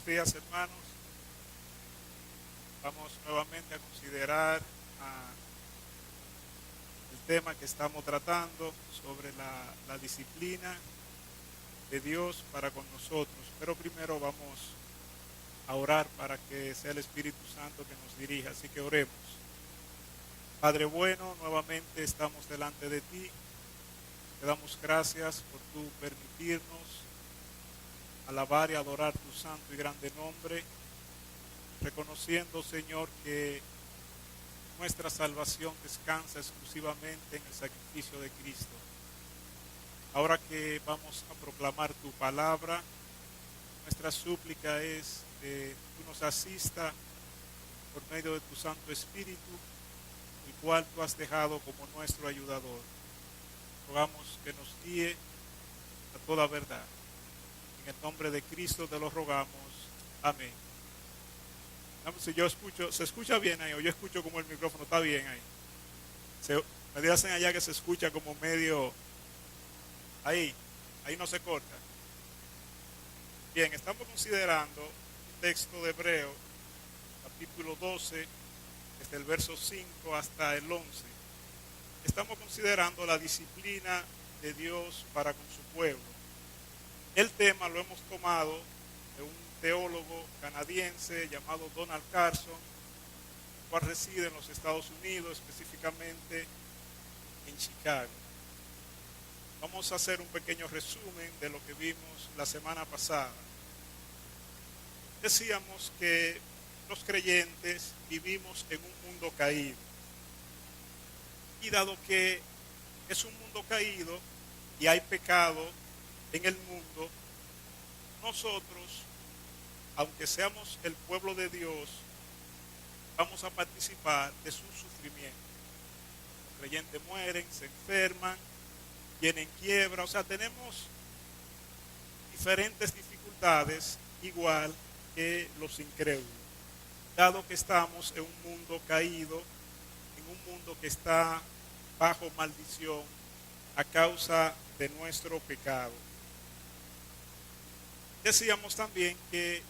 días, hermanos. Vamos nuevamente a considerar el tema que estamos tratando sobre la disciplina de Dios para con nosotros. Pero primero vamos a orar para que sea el Espíritu Santo que nos dirija. Así que oremos. Padre bueno, nuevamente estamos delante de ti. Te damos gracias por tu permitirnos alabar y adorar tu santo y grande nombre, reconociendo, Señor, que nuestra salvación descansa exclusivamente en el sacrificio de Cristo. Ahora que vamos a proclamar tu palabra, nuestra súplica es que tú nos asista por medio de tu Santo Espíritu, el cual tú has dejado como nuestro ayudador. Rogamos que nos guíe a toda verdad. En el nombre de Cristo te lo rogamos. Amén. Si yo escucho, ¿se escucha bien ahí? O yo escucho como el micrófono está bien ahí. Me dicen allá que se escucha como medio ahí no se corta. Bien, estamos considerando un texto de Hebreo, capítulo 12, desde el verso 5 hasta el 11. Estamos considerando la disciplina de Dios para con su pueblo. El tema lo hemos tomado de un teólogo canadiense llamado Donald Carson, el cual reside en los Estados Unidos, específicamente en Chicago. Vamos a hacer un pequeño resumen de lo que vimos la semana pasada. Decíamos que los creyentes vivimos en un mundo caído. Y dado que es un mundo caído y hay pecado en el mundo, nosotros, aunque seamos el pueblo de Dios, vamos a participar de su sufrimiento. Los creyentes mueren, se enferman, tienen quiebra, o sea, tenemos diferentes dificultades igual que los incrédulos, dado que estamos en un mundo caído, en un mundo que está bajo maldición a causa de nuestro pecado. Decíamos también que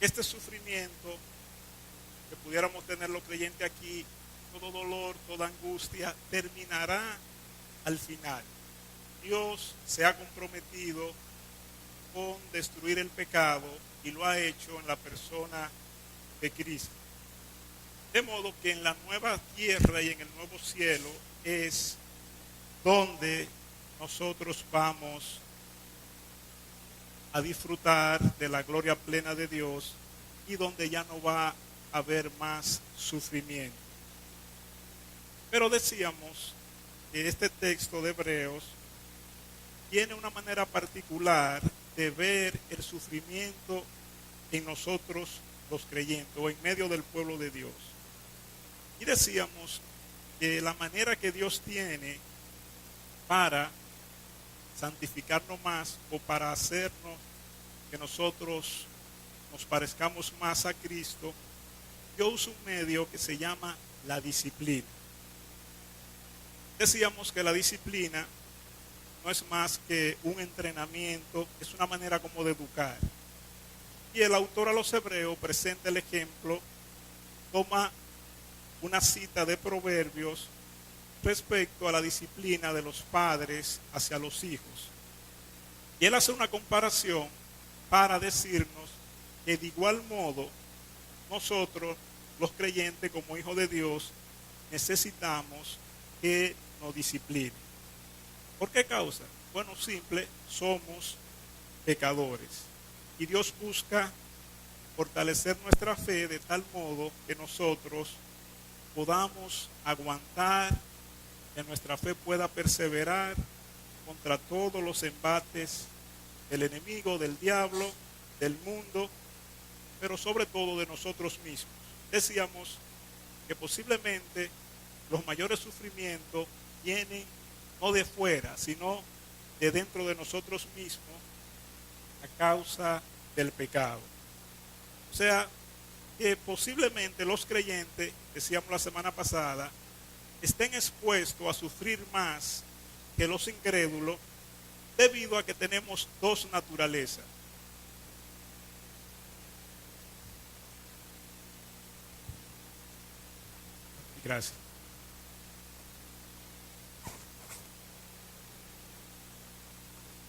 este sufrimiento que pudiéramos tener los creyentes aquí, todo dolor, toda angustia, terminará al final. Dios se ha comprometido con destruir el pecado y lo ha hecho en la persona de Cristo. De modo que en la nueva tierra y en el nuevo cielo es donde nosotros vamos a disfrutar de la gloria plena de Dios y donde ya no va a haber más sufrimiento. Pero decíamos que este texto de Hebreos tiene una manera particular de ver el sufrimiento en nosotros los creyentes o en medio del pueblo de Dios. Y decíamos que la manera que Dios tiene para santificarnos más o para hacernos que nosotros nos parezcamos más a Cristo, yo uso un medio que se llama la disciplina. Decíamos que la disciplina no es más que un entrenamiento, es una manera como de educar. Y el autor a los Hebreos presenta el ejemplo, toma una cita de Proverbios respecto a la disciplina de los padres hacia los hijos. Y él hace una comparación para decirnos que de igual modo nosotros, los creyentes como hijos de Dios, necesitamos que nos disciplinen. ¿Por qué causa? Bueno, simple, somos pecadores. Y Dios busca fortalecer nuestra fe de tal modo que nosotros podamos aguantar, que nuestra fe pueda perseverar contra todos los embates del enemigo, del diablo, del mundo, pero sobre todo de nosotros mismos. Decíamos que posiblemente los mayores sufrimientos vienen no de fuera, sino de dentro de nosotros mismos a causa del pecado. O sea, que posiblemente los creyentes, decíamos la semana pasada, estén expuestos a sufrir más que los incrédulos debido a que tenemos dos naturalezas. Gracias.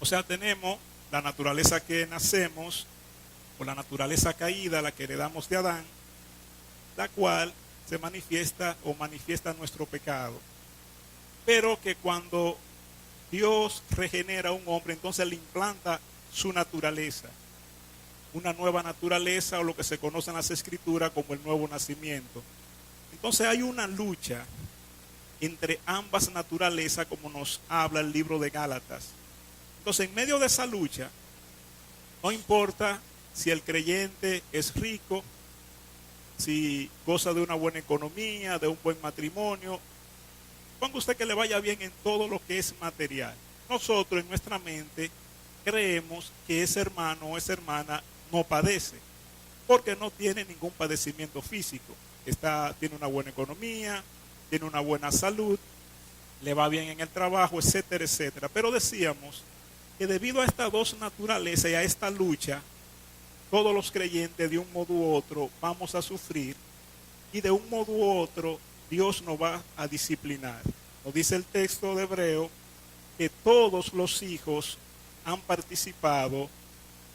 O sea, tenemos la naturaleza que nacemos, o la naturaleza caída, la que heredamos de Adán, la cual se manifiesta o manifiesta nuestro pecado. Pero que cuando Dios regenera a un hombre, entonces le implanta su naturaleza, una nueva naturaleza, o lo que se conoce en las escrituras como el nuevo nacimiento. Entonces hay una lucha entre ambas naturalezas, como nos habla el libro de Gálatas. Entonces, en medio de esa lucha, no importa si el creyente es rico, si goza de una buena economía, de un buen matrimonio, ponga usted que le vaya bien en todo lo que es material. Nosotros en nuestra mente creemos que ese hermano o esa hermana no padece, porque no tiene ningún padecimiento físico. Tiene una buena economía, tiene una buena salud, le va bien en el trabajo, etcétera, etcétera. Pero decíamos que debido a estas dos naturalezas y a esta lucha, todos los creyentes de un modo u otro vamos a sufrir, y de un modo u otro Dios nos va a disciplinar. Nos dice el texto de Hebreo que todos los hijos han participado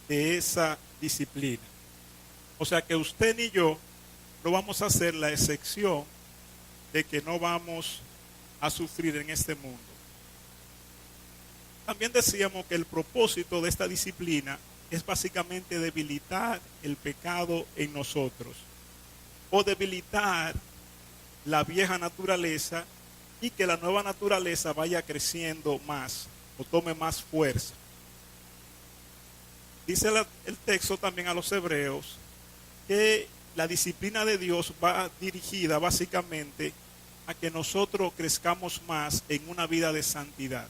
de esa disciplina. O sea que usted ni yo no vamos a hacer la excepción de que no vamos a sufrir en este mundo. También decíamos que el propósito de esta disciplina es básicamente debilitar el pecado en nosotros, o debilitar la vieja naturaleza, y que la nueva naturaleza vaya creciendo más o tome más fuerza. Dice el texto también a los hebreos que la disciplina de Dios va dirigida básicamente a que nosotros crezcamos más en una vida de santidad.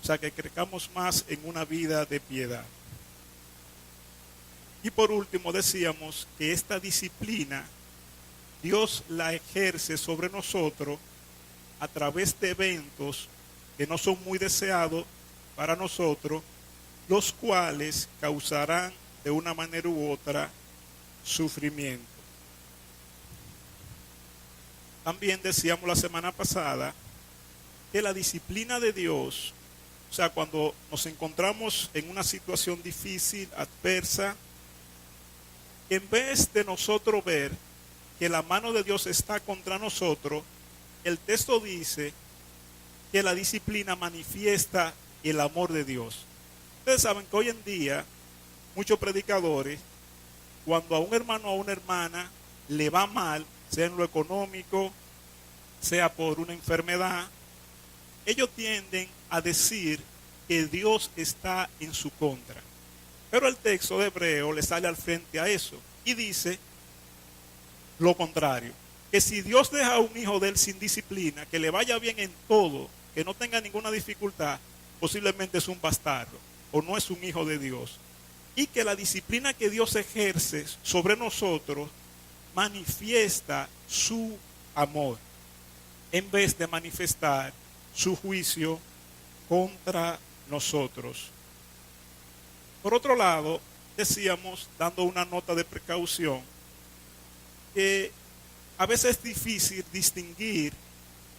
O sea, que crezcamos más en una vida de piedad. Y por último decíamos que esta disciplina Dios la ejerce sobre nosotros a través de eventos que no son muy deseados para nosotros, los cuales causarán de una manera u otra sufrimiento. También decíamos la semana pasada que la disciplina de Dios, o sea, cuando nos encontramos en una situación difícil, adversa, en vez de nosotros ver que la mano de Dios está contra nosotros, el texto dice que la disciplina manifiesta el amor de Dios. Ustedes saben que hoy en día muchos predicadores, cuando a un hermano o a una hermana le va mal, sea en lo económico, sea por una enfermedad, ellos tienden a decir que Dios está en su contra. Pero el texto de Hebreo le sale al frente a eso y dice lo contrario, que si Dios deja a un hijo de él sin disciplina, que le vaya bien en todo, que no tenga ninguna dificultad, posiblemente es un bastardo o no es un hijo de Dios. Y que la disciplina que Dios ejerce sobre nosotros manifiesta su amor, en vez de manifestar su juicio contra nosotros. Por otro lado, decíamos, dando una nota de precaución, que a veces es difícil distinguir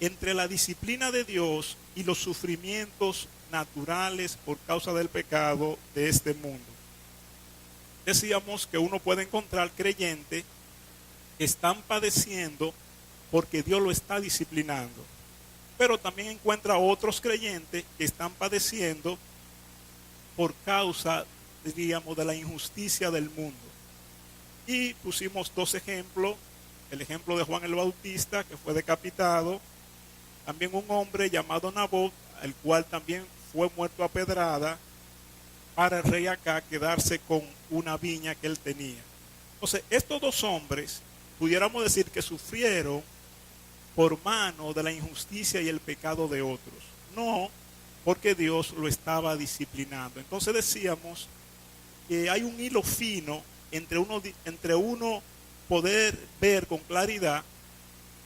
entre la disciplina de Dios y los sufrimientos naturales por causa del pecado de este mundo. Decíamos que uno puede encontrar creyentes que están padeciendo porque Dios lo está disciplinando, pero también encuentra otros creyentes que están padeciendo por causa, diríamos, de la injusticia del mundo. Y pusimos dos ejemplos, el ejemplo de Juan el Bautista, que fue decapitado, también un hombre llamado Nabot, el cual también fue muerto a pedrada, para el rey Acab quedarse con una viña que él tenía. Entonces, estos dos hombres, pudiéramos decir que sufrieron por mano de la injusticia y el pecado de otros, no porque Dios lo estaba disciplinando. Entonces decíamos que hay un hilo fino entre uno poder ver con claridad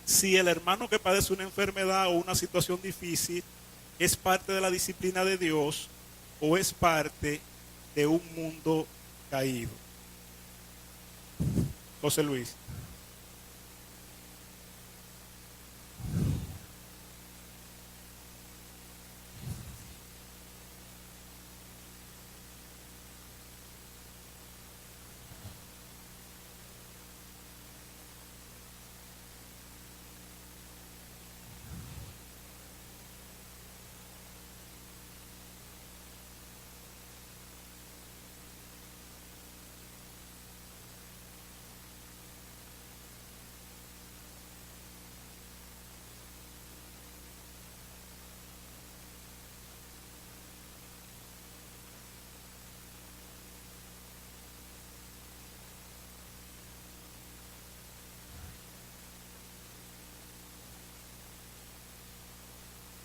si el hermano que padece una enfermedad o una situación difícil es parte de la disciplina de Dios o es parte de un mundo caído. José Luis.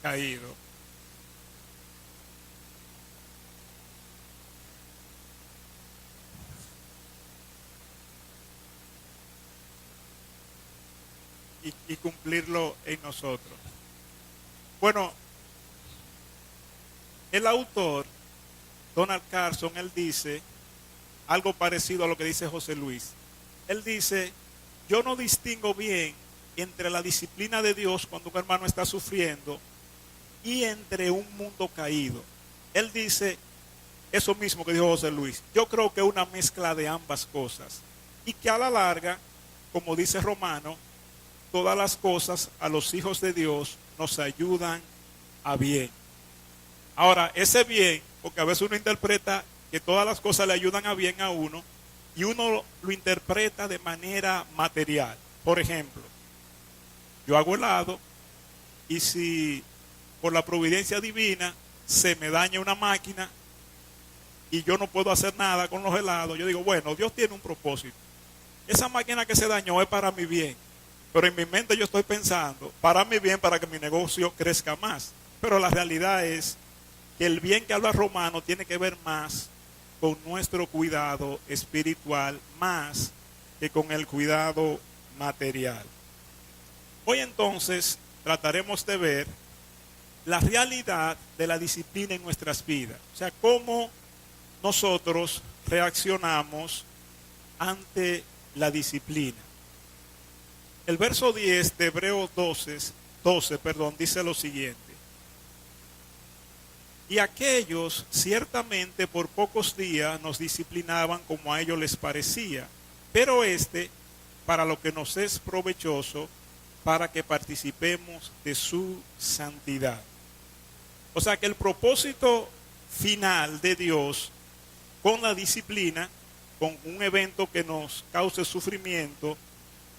caído. Y cumplirlo en nosotros. Bueno, el autor, Donald Carson, él dice algo parecido a lo que dice José Luis. Él dice, yo no distingo bien entre la disciplina de Dios cuando un hermano está sufriendo y entre un mundo caído. Él dice eso mismo que dijo José Luis. Yo creo que es una mezcla de ambas cosas. Y que a la larga, como dice Romano, todas las cosas a los hijos de Dios nos ayudan a bien. Ahora, ese bien, porque a veces uno interpreta que todas las cosas le ayudan a bien a uno, y uno lo interpreta de manera material. Por ejemplo, yo hago helado, y si por la providencia divina se me daña una máquina, y yo no puedo hacer nada con los helados, yo digo, bueno, Dios tiene un propósito. Esa máquina que se dañó es para mi bien. Pero en mi mente yo estoy pensando, para mi bien, para que mi negocio crezca más. Pero la realidad es que el bien que habla Romano tiene que ver más con nuestro cuidado espiritual, más que con el cuidado material. Hoy entonces trataremos de ver la realidad de la disciplina en nuestras vidas. O sea, cómo nosotros reaccionamos ante la disciplina. El verso 10 de Hebreos 12, dice lo siguiente. Y aquellos ciertamente por pocos días nos disciplinaban como a ellos les parecía, pero para lo que nos es provechoso, para que participemos de su santidad. O sea que el propósito final de Dios con la disciplina, con un evento que nos cause sufrimiento,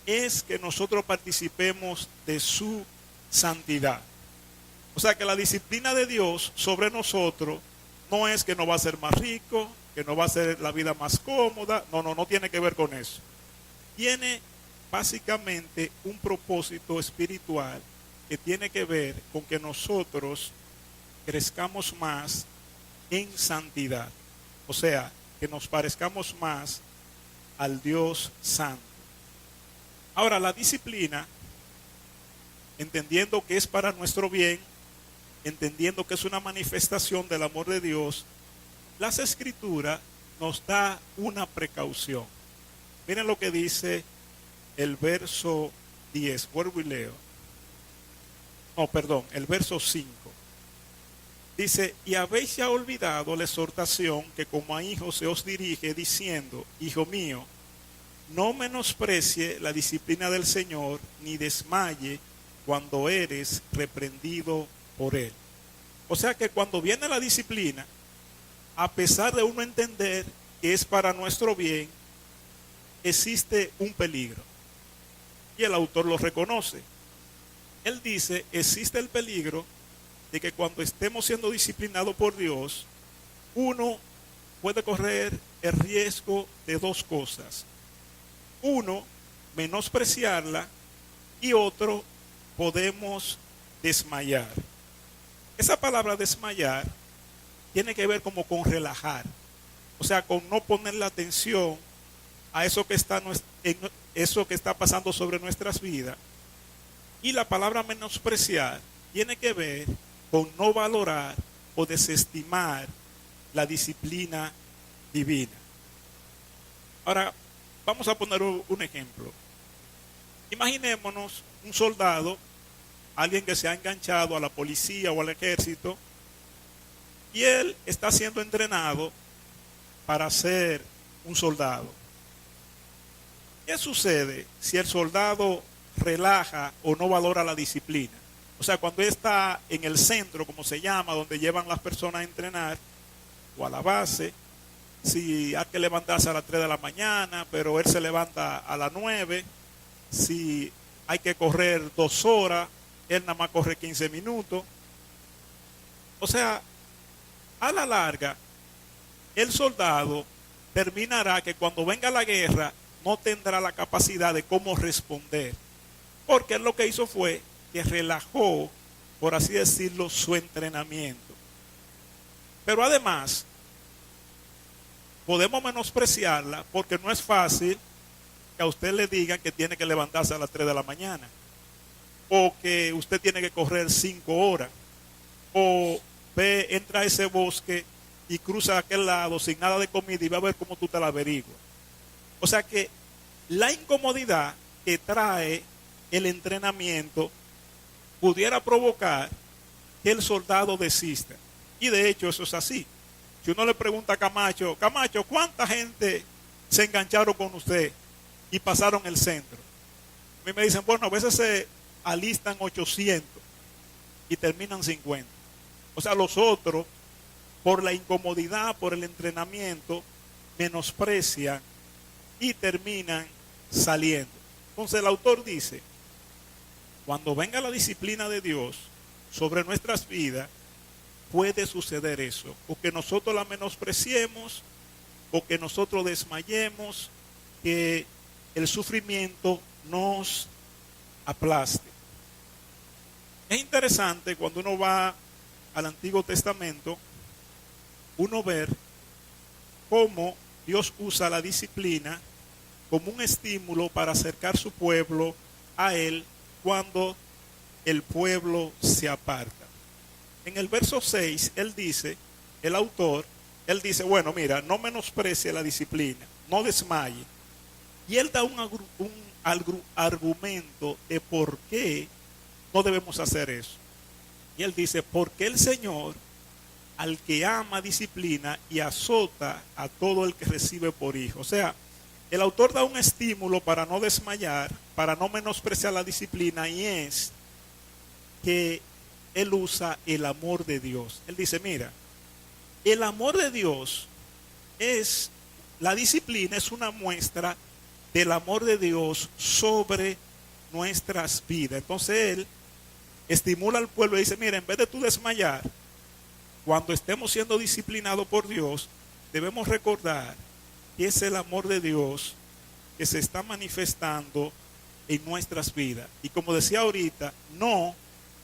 es que nosotros participemos de su santidad. O sea que la disciplina de Dios sobre nosotros no es que nos va a hacer más rico, que nos va a hacer la vida más cómoda. No tiene que ver con eso. Tiene básicamente un propósito espiritual que tiene que ver con que nosotros crezcamos más en santidad. O sea, que nos parezcamos más al Dios santo. Ahora, la disciplina, entendiendo que es para nuestro bien, entendiendo que es una manifestación del amor de Dios, las Escrituras nos da una precaución. Miren lo que dice el verso 10, vuelvo y leo. El verso 5. Dice, y habéis ya olvidado la exhortación que como a hijos se os dirige, diciendo, hijo mío, no menosprecie la disciplina del Señor, ni desmaye cuando eres reprendido por Él. O sea que cuando viene la disciplina, a pesar de uno entender que es para nuestro bien, existe un peligro. Y el autor lo reconoce. Él dice, existe el peligro de que cuando estemos siendo disciplinados por Dios, uno puede correr el riesgo de dos cosas. Uno, menospreciarla, y otro, podemos desmayar. Esa palabra desmayar tiene que ver como con relajar, o sea, con no poner la atención a eso que está pasando sobre nuestras vidas. Y la palabra menospreciar tiene que ver con no valorar o desestimar la disciplina divina. Ahora, vamos a poner un ejemplo. Imaginémonos un soldado, alguien que se ha enganchado a la policía o al ejército, y él está siendo entrenado para ser un soldado. ¿Qué sucede si el soldado relaja o no valora la disciplina? O sea, cuando él está en el centro, como se llama, donde llevan las personas a entrenar, o a la base, si hay que levantarse a las 3 de la mañana, pero él se levanta a las 9, si hay que correr 2 horas, él nada más corre 15 minutos. O sea, a la larga, el soldado terminará que cuando venga la guerra no tendrá la capacidad de cómo responder, porque él lo que hizo fue que relajó por así decirlo, su entrenamiento. Pero además, podemos menospreciarla porque no es fácil que a usted le digan que tiene que levantarse a las 3 de la mañana, o que usted tiene que correr 5 horas, o entra a ese bosque y cruza a aquel lado sin nada de comida y va a ver cómo tú te la averiguas. O sea que la incomodidad que trae el entrenamiento pudiera provocar que el soldado desista. Y de hecho eso es así. Si uno le pregunta a Camacho, Camacho, ¿cuánta gente se engancharon con usted y pasaron el centro? A mí me dicen, bueno, a veces se alistan 800 y terminan 50. O sea, los otros, por la incomodidad, por el entrenamiento, menosprecian y terminan saliendo. Entonces el autor dice, cuando venga la disciplina de Dios sobre nuestras vidas, puede suceder eso, o que nosotros la menospreciemos, o que nosotros desmayemos, que el sufrimiento nos aplaste. Es interesante cuando uno va al Antiguo Testamento, uno ver cómo Dios usa la disciplina como un estímulo para acercar su pueblo a Él cuando el pueblo se aparta. En el verso 6, él dice, el autor, él dice, bueno, mira, no menosprecie la disciplina, no desmaye. Y él da un argumento de por qué no debemos hacer eso. Y él dice, porque el Señor, al que ama, disciplina y azota a todo el que recibe por hijo. O sea, el autor da un estímulo para no desmayar, para no menospreciar la disciplina, y es que él usa el amor de Dios. Él dice, mira, el amor de Dios es, la disciplina es una muestra del amor de Dios sobre nuestras vidas. Entonces él estimula al pueblo y dice, mira, en vez de tú desmayar, cuando estemos siendo disciplinados por Dios, debemos recordar que es el amor de Dios que se está manifestando en nuestras vidas. Y como decía ahorita, no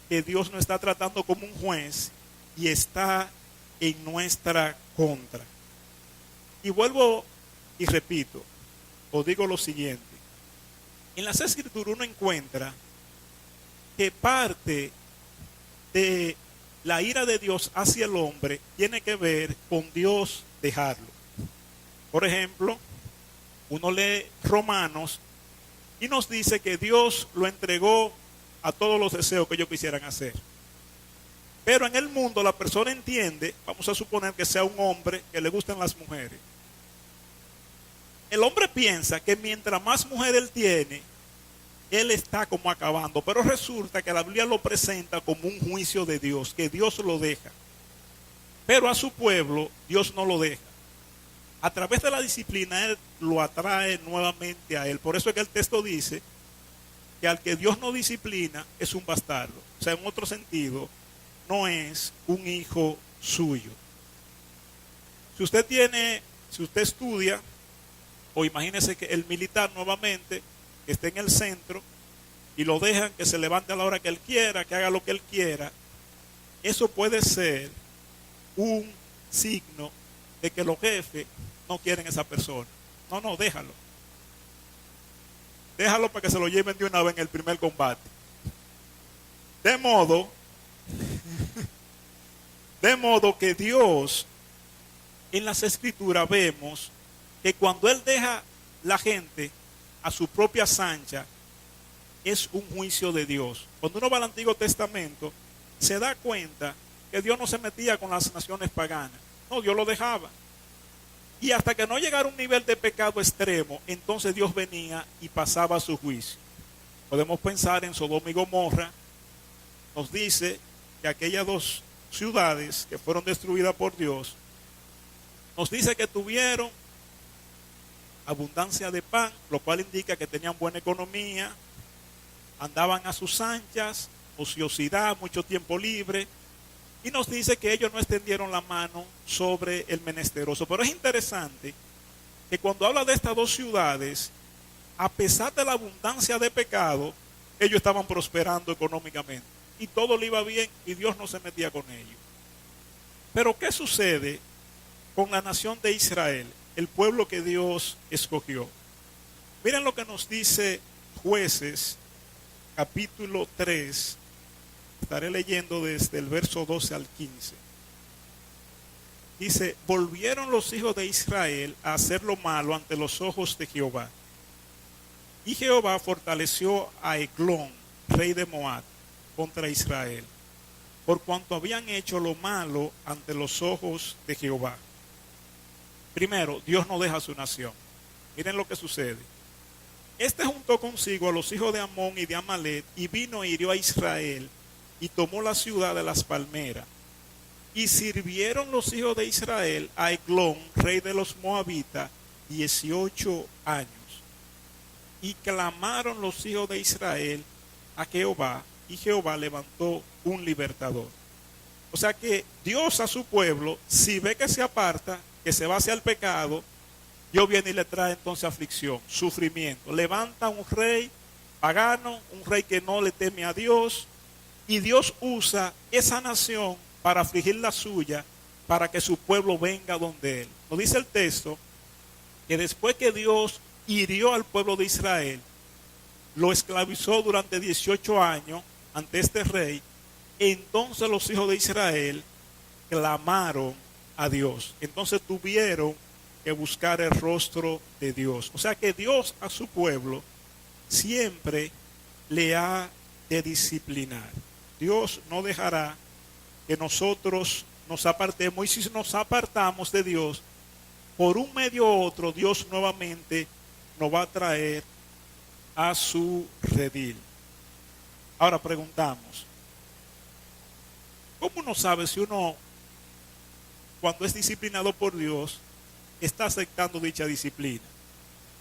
que Dios nos está tratando como un juez y está en nuestra contra. Y vuelvo y repito, o digo lo siguiente. En las Escrituras uno encuentra que parte de la ira de Dios hacia el hombre tiene que ver con Dios dejarlo. Por ejemplo, uno lee Romanos y nos dice que Dios lo entregó a todos los deseos que ellos quisieran hacer. Pero en el mundo la persona entiende, vamos a suponer que sea un hombre que le gustan las mujeres. El hombre piensa que mientras más mujeres él tiene, él está como acabando. Pero resulta que la Biblia lo presenta como un juicio de Dios, que Dios lo deja. Pero a su pueblo Dios no lo deja. A través de la disciplina él lo atrae nuevamente a él. Por eso es que el texto dice que al que Dios no disciplina es un bastardo. O sea, en otro sentido, no es un hijo suyo. Si usted estudia, o imagínese que el militar nuevamente que esté en el centro y lo dejan que se levante a la hora que él quiera, que haga lo que él quiera, eso puede ser un signo de que los jefes no quieren a esa persona. No, déjalo. Déjalo para que se lo lleven de una vez en el primer combate. De modo que Dios, en las Escrituras vemos que cuando Él deja la gente a su propia sancha, es un juicio de Dios. Cuando uno va al Antiguo Testamento, se da cuenta que Dios no se metía con las naciones paganas. No, Dios lo dejaba. Y hasta que no llegara a un nivel de pecado extremo, entonces Dios venía y pasaba su juicio. Podemos pensar en Sodoma y Gomorra. Nos dice que aquellas dos ciudades que fueron destruidas por Dios, nos dice que tuvieron abundancia de pan, lo cual indica que tenían buena economía, andaban a sus anchas, ociosidad, mucho tiempo libre. Y nos dice que ellos no extendieron la mano sobre el menesteroso. Pero es interesante que cuando habla de estas dos ciudades, a pesar de la abundancia de pecado, ellos estaban prosperando económicamente. y todo le iba bien y Dios no se metía con ellos. Pero ¿qué sucede con la nación de Israel, el pueblo que Dios escogió? Miren lo que nos dice Jueces, capítulo 3. Estaré leyendo desde el verso 12 al 15. Dice: volvieron los hijos de Israel a hacer lo malo ante los ojos de Jehová. Y Jehová fortaleció a Eglón, rey de Moab, contra Israel, por cuanto habían hecho lo malo ante los ojos de Jehová. Primero, Dios no deja su nación. Miren lo que sucede. Este juntó consigo a los hijos de Amón y de Amalek, y vino e hirió a Israel, y tomó la ciudad de las palmeras. Y sirvieron los hijos de Israel a Eglón, rey de los moabitas, 18 años. Y clamaron los hijos de Israel a Jehová, y Jehová levantó un libertador. O sea que Dios a su pueblo, si ve que se aparta, que se va hacia el pecado, Dios viene y le trae entonces aflicción, sufrimiento. Levanta un rey pagano, un rey que no le teme a Dios, y Dios usa esa nación para afligir la suya, para que su pueblo venga donde él. Nos dice el texto que después que Dios hirió al pueblo de Israel, lo esclavizó durante 18 años ante este rey, entonces los hijos de Israel clamaron a Dios. Entonces tuvieron que buscar el rostro de Dios. O sea que Dios a su pueblo siempre le ha de disciplinar. Dios no dejará que nosotros nos apartemos, y si nos apartamos de Dios, por un medio u otro, Dios nuevamente nos va a traer a su redil. Ahora preguntamos, ¿cómo uno sabe si uno, cuando es disciplinado por Dios, está aceptando dicha disciplina?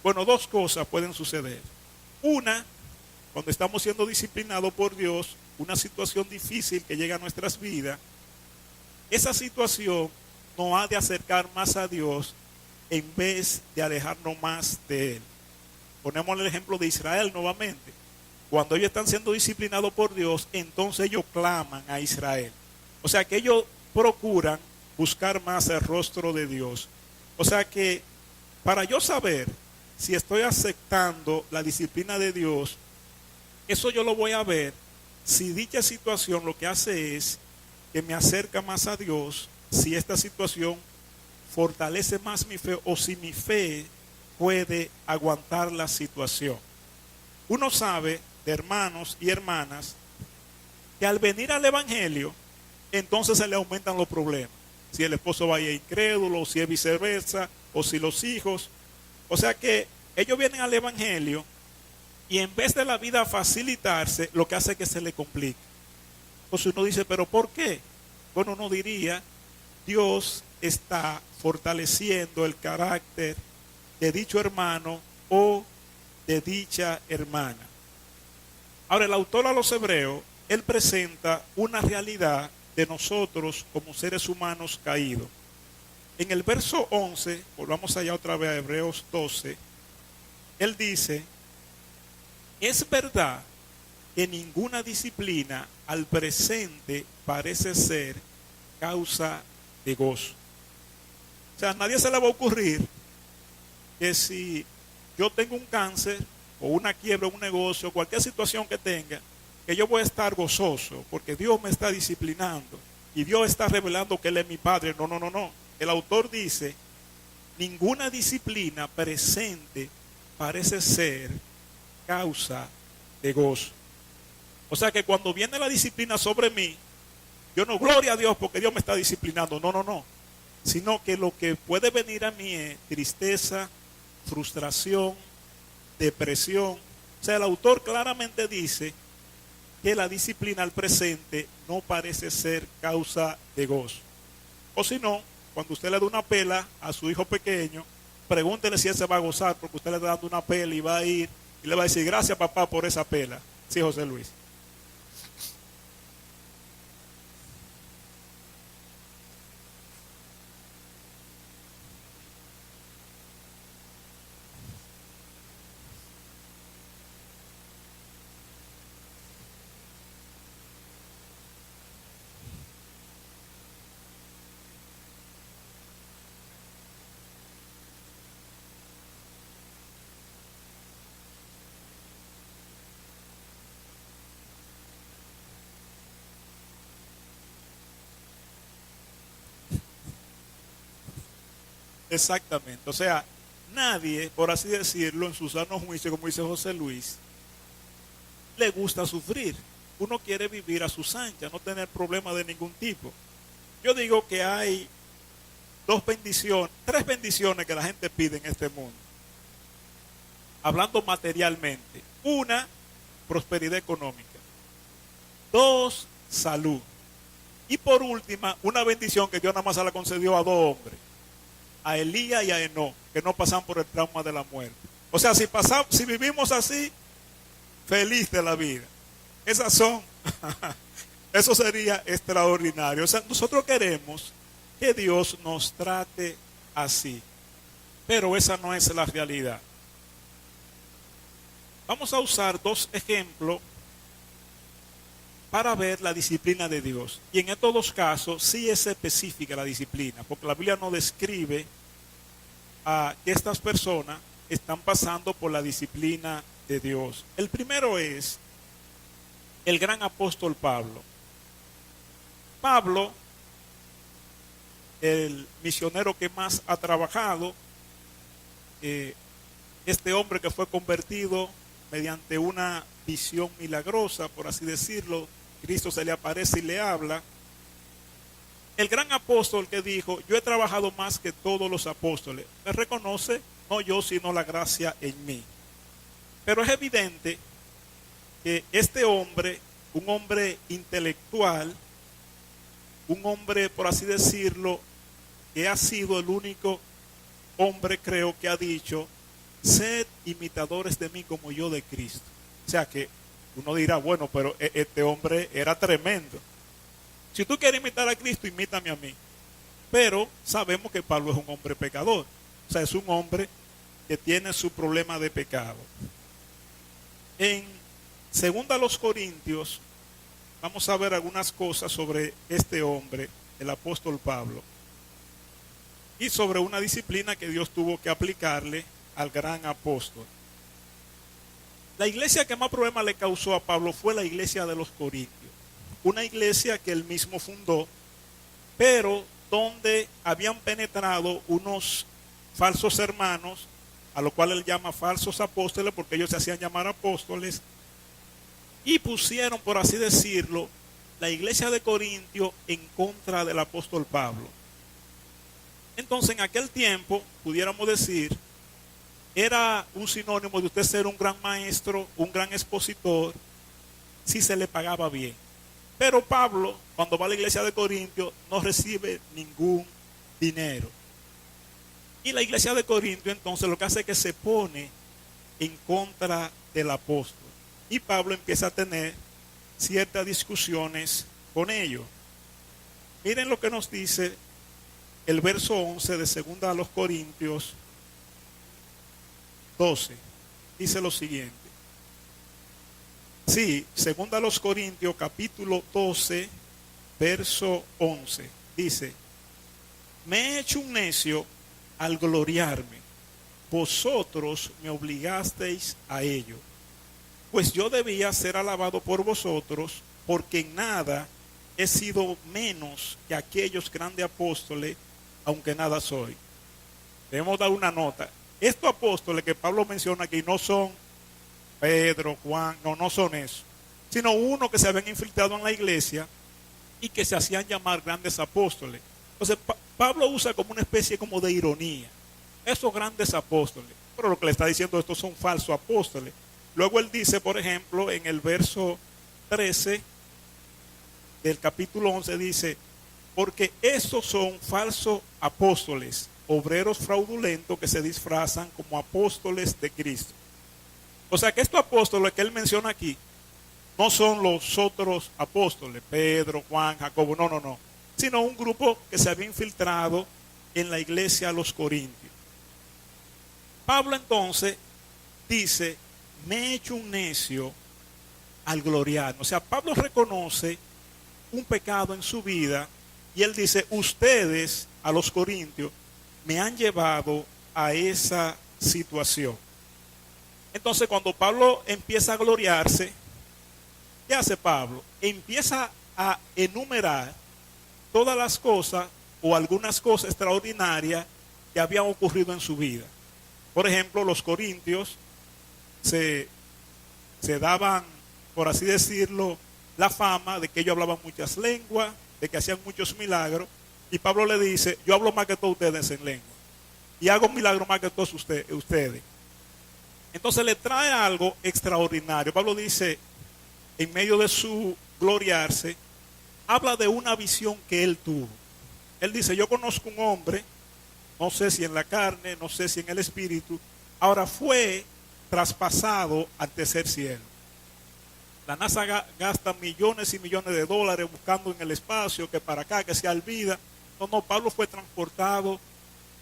Bueno, dos cosas pueden suceder. Una, cuando estamos siendo disciplinados por Dios, una situación difícil que llega a nuestras vidas, esa situación nos ha de acercar más a Dios en vez de alejarnos más de Él. Ponemos el ejemplo de Israel nuevamente. Cuando ellos están siendo disciplinados por Dios, entonces ellos claman a Israel. O sea que ellos procuran buscar más el rostro de Dios. O sea que para yo saber si estoy aceptando la disciplina de Dios, eso yo lo voy a ver si dicha situación lo que hace es que me acerca más a Dios, si esta situación fortalece más mi fe o si mi fe puede aguantar la situación. Uno sabe de hermanos y hermanas que al venir al evangelio, entonces se le aumentan los problemas. Si el esposo vaya incrédulo, si es viceversa, o si los hijos. O sea que ellos vienen al evangelio y en vez de la vida facilitarse, lo que hace es que se le complique. Entonces uno dice, ¿pero por qué? Bueno, uno diría, Dios está fortaleciendo el carácter de dicho hermano o de dicha hermana. Ahora, el autor a los Hebreos, él presenta una realidad de nosotros como seres humanos caídos. En el verso 11, volvamos allá otra vez a Hebreos 12, él dice, es verdad que ninguna disciplina al presente parece ser causa de gozo. O sea, a nadie se le va a ocurrir que si yo tengo un cáncer o una quiebra en un negocio, cualquier situación que tenga, que yo voy a estar gozoso porque Dios me está disciplinando y Dios está revelando que Él es mi Padre. No, no, no, no. El autor dice, ninguna disciplina presente parece ser causa de gozo. O sea que cuando viene la disciplina sobre mí, yo no, gloria a Dios porque Dios me está disciplinando. No, no, no. Sino que lo que puede venir a mí es tristeza, frustración, depresión. O sea, el autor claramente dice que la disciplina al presente no parece ser causa de gozo. O si no, cuando usted le da una pela a su hijo pequeño, pregúntele si él se va a gozar porque usted le está dando una pela y va a ir y le va a decir, gracias papá por esa pela. Sí, José Luis. Exactamente. O sea, nadie, por así decirlo, en su sano juicio, como dice José Luis, le gusta sufrir. Uno quiere vivir a sus anchas, no tener problemas de ningún tipo. Yo digo que hay dos bendiciones, tres bendiciones que la gente pide en este mundo, hablando materialmente. Una, prosperidad económica. Dos, salud. Y por última, una bendición que Dios nada más se la concedió a dos hombres, a Elías y a Enoc, que no pasan por el trauma de la muerte. O sea, si vivimos así, feliz de la vida. Esas son, eso sería extraordinario. O sea, nosotros queremos que Dios nos trate así, pero esa no es la realidad. Vamos a usar dos ejemplos para ver la disciplina de Dios. Y en estos dos casos sí es específica la disciplina, porque la Biblia no describe a que estas personas están pasando por la disciplina de Dios. El primero es el gran apóstol Pablo. Pablo, el misionero que más ha trabajado, este hombre que fue convertido mediante una visión milagrosa, por así decirlo, Cristo se le aparece y le habla. El gran apóstol que dijo, yo he trabajado más que todos los apóstoles, me reconoce, no yo, sino la gracia en mí. Pero es evidente que este hombre, un hombre intelectual, un hombre, por así decirlo, que ha sido el único hombre, creo, que ha dicho, sed imitadores de mí como yo de Cristo. O sea que uno dirá, bueno, pero este hombre era tremendo. Si tú quieres imitar a Cristo, imítame a mí. Pero sabemos que Pablo es un hombre pecador. O sea, es un hombre que tiene su problema de pecado. En 2 Corintios, vamos a ver algunas cosas sobre este hombre, el apóstol Pablo, y sobre una disciplina que Dios tuvo que aplicarle al gran apóstol. La iglesia que más problemas le causó a Pablo fue la iglesia de los Corintios, una iglesia que él mismo fundó, pero donde habían penetrado unos falsos hermanos, a los cuales él llama falsos apóstoles, porque ellos se hacían llamar apóstoles, y pusieron, por así decirlo, la iglesia de Corintio en contra del apóstol Pablo. Entonces, en aquel tiempo, pudiéramos decir, era un sinónimo de usted ser un gran maestro, un gran expositor, si se le pagaba bien. Pero Pablo, cuando va a la iglesia de Corintio, no recibe ningún dinero. Y la iglesia de Corintio entonces lo que hace es que se pone en contra del apóstol. Y Pablo empieza a tener ciertas discusiones con ellos. Miren lo que nos dice el verso 11 de 2 Corintios 12. Dice lo siguiente. Sí, 2 Corintios capítulo 12, verso 11. Dice, me he hecho un necio al gloriarme. Vosotros me obligasteis a ello. Pues yo debía ser alabado por vosotros, porque en nada he sido menos que aquellos grandes apóstoles, aunque nada soy. Debemos dar una nota. Estos apóstoles que Pablo menciona aquí no son Pedro, Juan, no son eso, sino uno que se habían infiltrado en la iglesia y que se hacían llamar grandes apóstoles. Entonces Pablo usa como una especie como de ironía, esos grandes apóstoles, pero lo que le está diciendo, estos son falsos apóstoles. Luego él dice, por ejemplo, en el verso 13 del capítulo 11, dice, porque estos son falsos apóstoles, obreros fraudulentos que se disfrazan como apóstoles de Cristo. O sea que estos apóstoles que él menciona aquí no son los otros apóstoles, Pedro, Juan, Jacobo, no, sino un grupo que se había infiltrado en la iglesia de los Corintios. Pablo entonces dice, me he hecho un necio al gloriarme. O sea, Pablo reconoce un pecado en su vida y él dice, ustedes, a los corintios, me han llevado a esa situación. Entonces, cuando Pablo empieza a gloriarse, ¿qué hace Pablo? Empieza a enumerar todas las cosas o algunas cosas extraordinarias que habían ocurrido en su vida. Por ejemplo, los corintios se daban, por así decirlo, la fama de que ellos hablaban muchas lenguas, de que hacían muchos milagros. Y Pablo le dice, yo hablo más que todos ustedes en lengua. Y hago milagros más que todos ustedes. Entonces le trae algo extraordinario. Pablo dice, en medio de su gloriarse, habla de una visión que él tuvo. Él dice, yo conozco un hombre, no sé si en la carne, no sé si en el espíritu, ahora fue traspasado al tercer cielo. La NASA gasta millones y millones de dólares buscando en el espacio, que para acá, que sea vida. No, Pablo fue transportado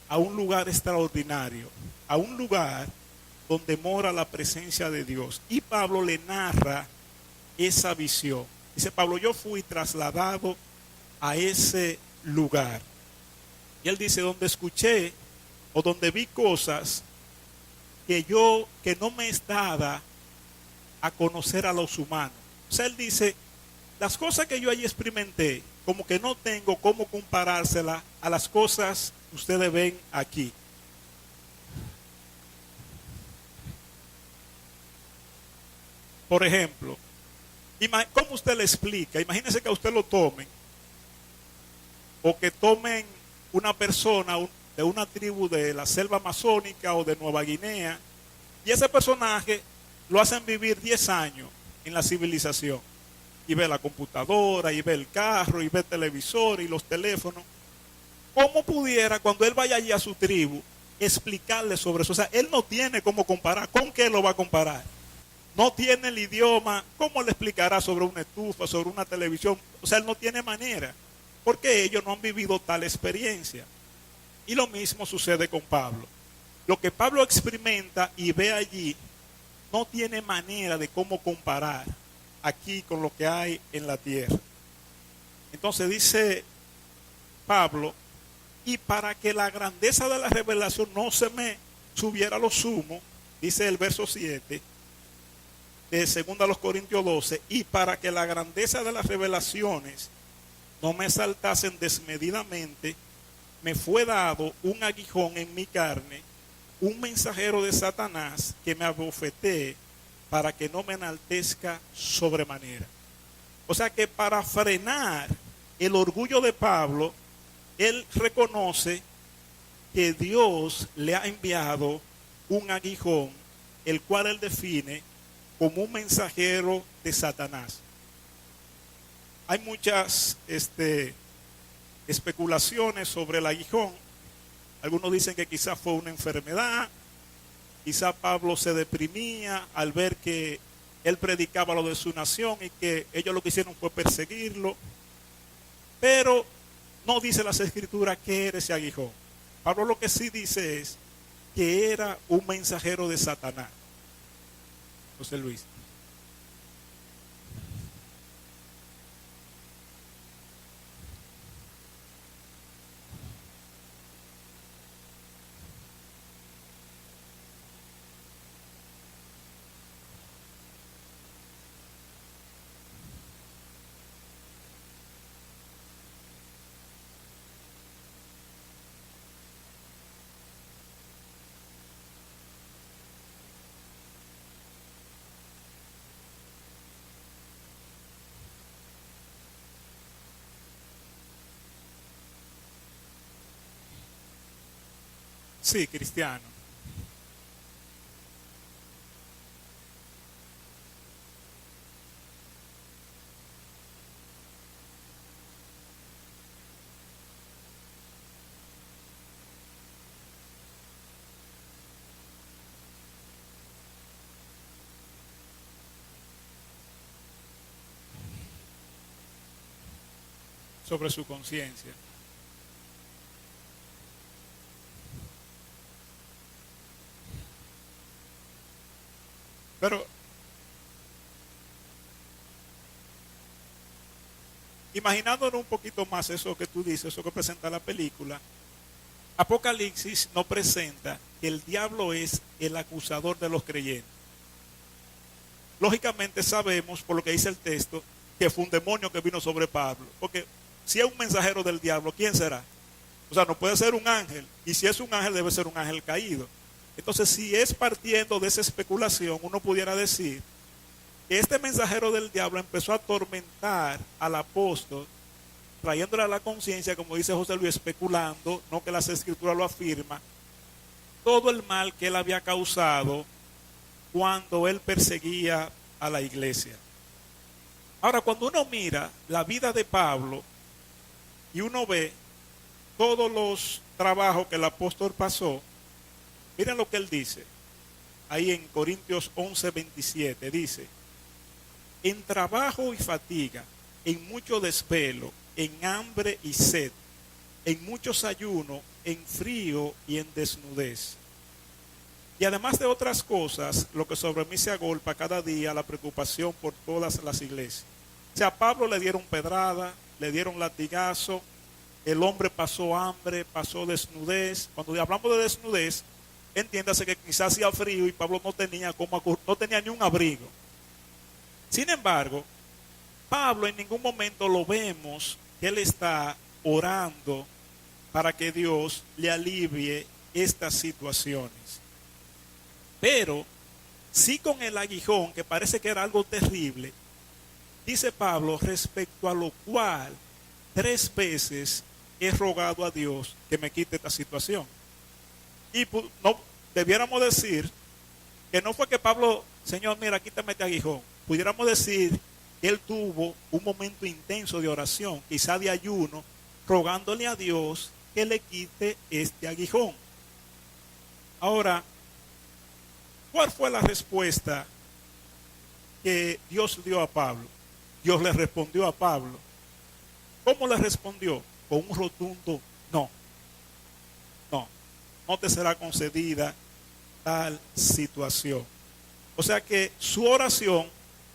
a un lugar extraordinario, a un lugar donde mora la presencia de Dios. Y Pablo le narra esa visión. Dice Pablo, yo fui trasladado a ese lugar. Y él dice, donde escuché o donde vi cosas que no me es dada a conocer a los humanos. O sea, él dice, las cosas que yo allí experimenté, como que no tengo cómo comparárselas a las cosas que ustedes ven aquí. Por ejemplo, ¿cómo usted le explica? Imagínese que a usted lo tomen, o que tomen una persona de una tribu de la selva amazónica o de Nueva Guinea, y ese personaje lo hacen vivir 10 años en la civilización, y ve la computadora, y ve el carro, y ve el televisor, y los teléfonos. ¿Cómo pudiera, cuando él vaya allí a su tribu, explicarle sobre eso? O sea, él no tiene cómo comparar. ¿Con qué lo va a comparar? No tiene el idioma. ¿Cómo le explicará sobre una estufa, sobre una televisión? O sea, él no tiene manera, porque ellos no han vivido tal experiencia. Y lo mismo sucede con Pablo. Lo que Pablo experimenta y ve allí, no tiene manera de cómo comparar aquí con lo que hay en la tierra. Entonces dice Pablo, y para que la grandeza de la revelación no se me subiera a lo sumo, dice el verso 7 de 2 Corintios 12, y para que la grandeza de las revelaciones no me saltasen desmedidamente, me fue dado un aguijón en mi carne, un mensajero de Satanás que me abofetee para que no me enaltezca sobremanera. O sea que para frenar el orgullo de Pablo, él reconoce que Dios le ha enviado un aguijón, el cual él define como un mensajero de Satanás. Hay muchas especulaciones sobre el aguijón. Algunos dicen que quizás fue una enfermedad, quizás Pablo se deprimía al ver que él predicaba lo de su nación y que ellos lo que hicieron fue perseguirlo. Pero no dice las escrituras qué era ese aguijón. Pablo lo que sí dice es que era un mensajero de Satanás. José Luis. Sí, cristiano. Sobre su conciencia. Pero imaginándonos un poquito más eso que tú dices, eso que presenta la película, Apocalipsis nos presenta que el diablo es el acusador de los creyentes. Lógicamente sabemos, por lo que dice el texto, que fue un demonio que vino sobre Pablo. Porque si es un mensajero del diablo, ¿quién será? O sea, no puede ser un ángel. Y si es un ángel, debe ser un ángel caído. Entonces, si es partiendo de esa especulación, uno pudiera decir que este mensajero del diablo empezó a atormentar al apóstol, trayéndole a la conciencia, como dice José Luis, especulando, no que las escrituras lo afirman, todo el mal que él había causado cuando él perseguía a la iglesia. Ahora, cuando uno mira la vida de Pablo y uno ve todos los trabajos que el apóstol pasó, miren lo que él dice. Ahí en Corintios 11:27 dice: en trabajo y fatiga, en mucho desvelo, en hambre y sed, en muchos ayunos, en frío y en desnudez. Y además de otras cosas, lo que sobre mí se agolpa cada día, la preocupación por todas las iglesias. O sea, a Pablo le dieron pedrada, le dieron latigazo, el hombre pasó hambre, pasó desnudez. Cuando hablamos de desnudez, entiéndase que quizás hacía frío y Pablo no tenía ni un abrigo. Sin embargo, Pablo en ningún momento lo vemos que él está orando para que Dios le alivie estas situaciones. Pero sí, con el aguijón, que parece que era algo terrible, dice Pablo, respecto a lo cual 3 veces he rogado a Dios que me quite esta situación. Y no debiéramos decir que no fue que Pablo, Señor, mira, quítame este aguijón. Pudiéramos decir que él tuvo un momento intenso de oración, quizá de ayuno, rogándole a Dios que le quite este aguijón. Ahora, ¿cuál fue la respuesta que Dios dio a Pablo? Dios le respondió a Pablo. ¿Cómo le respondió? Con un rotundo no. No te será concedida tal situación. O sea que su oración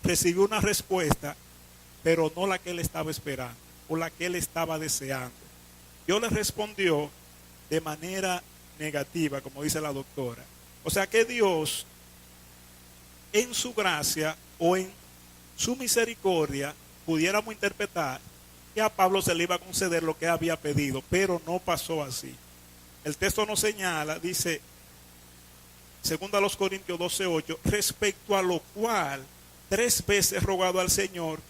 recibió una respuesta, pero no la que él estaba esperando o la que él estaba deseando. Dios le respondió de manera negativa, como dice la doctora. O sea que Dios, en su gracia o en su misericordia, pudiéramos interpretar que a Pablo se le iba a conceder lo que había pedido, pero no pasó así. El texto nos señala, dice, segundo a los Corintios 12:8, respecto a lo cual 3 veces he rogado al Señor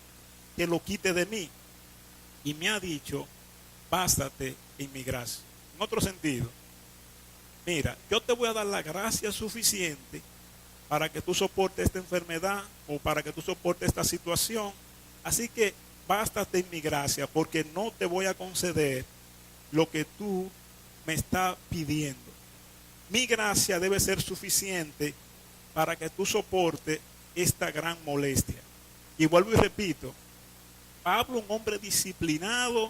que lo quite de mí, y me ha dicho, bástate en mi gracia. En otro sentido, mira, yo te voy a dar la gracia suficiente para que tú soportes esta enfermedad o para que tú soportes esta situación. Así que bástate en mi gracia, porque no te voy a conceder lo que tú me estás pidiendo. Mi gracia debe ser suficiente para que tú soportes esta gran molestia. Y vuelvo y repito, Pablo, un hombre disciplinado,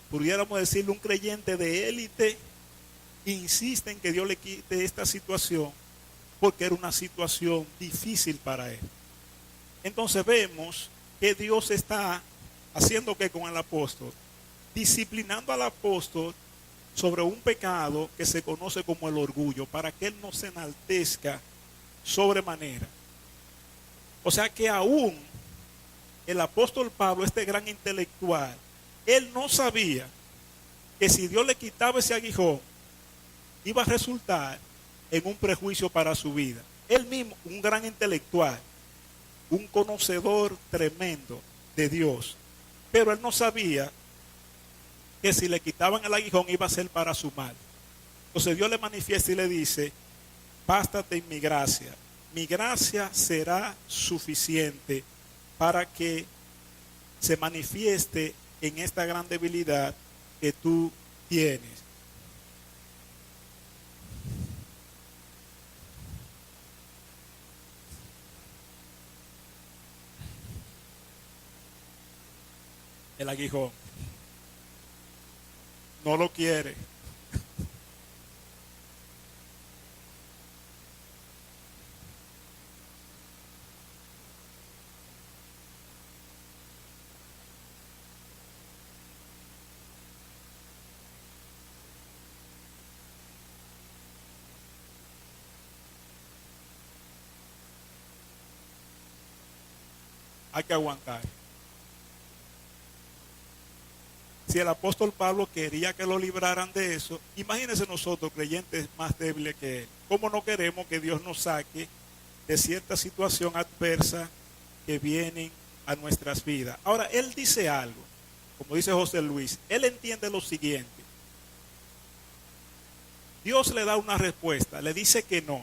pudiéramos decirle un creyente de élite, insiste en que Dios le quite esta situación porque era una situación difícil para él. Entonces vemos que Dios está haciendo que con el apóstol, disciplinando al apóstol sobre un pecado que se conoce como el orgullo, para que él no se enaltezca sobremanera. O sea que aún el apóstol Pablo, este gran intelectual, él no sabía que si Dios le quitaba ese aguijón, iba a resultar en un prejuicio para su vida. Él mismo, un gran intelectual, un conocedor tremendo de Dios, pero él no sabía que si le quitaban el aguijón iba a ser para su mal. Entonces Dios le manifiesta y le dice, bástate en mi gracia será suficiente para que se manifieste en esta gran debilidad que tú tienes. El aguijón no lo quiere. Hay que aguantar. Si el apóstol Pablo quería que lo libraran de eso, imagínense nosotros, creyentes más débiles que él. ¿Cómo no queremos que Dios nos saque de cierta situación adversa que vienen a nuestras vidas? Ahora, él dice algo, como dice José Luis, él entiende lo siguiente. Dios le da una respuesta, le dice que no,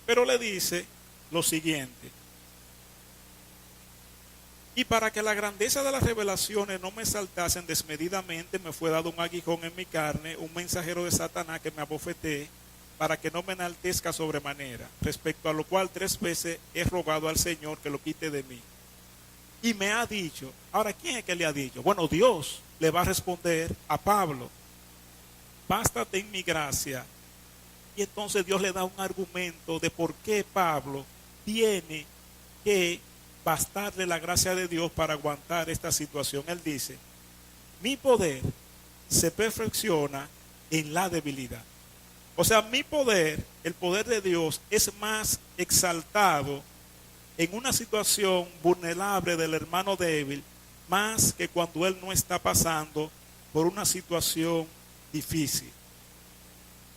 pero le dice lo siguiente. Y para que la grandeza de las revelaciones no me exaltasen desmedidamente, me fue dado un aguijón en mi carne, un mensajero de Satanás que me abofetee, para que no me enaltezca sobremanera, respecto a lo cual 3 veces he rogado al Señor que lo quite de mí. Y me ha dicho, ahora, ¿quién es que le ha dicho? Bueno, Dios le va a responder a Pablo, bástate en mi gracia. Y entonces Dios le da un argumento de por qué Pablo tiene que bastarle la gracia de Dios para aguantar esta situación. Él dice, mi poder se perfecciona en la debilidad. O sea, mi poder, el poder de Dios, es más exaltado en una situación vulnerable del hermano débil, más que cuando él no está pasando por una situación difícil.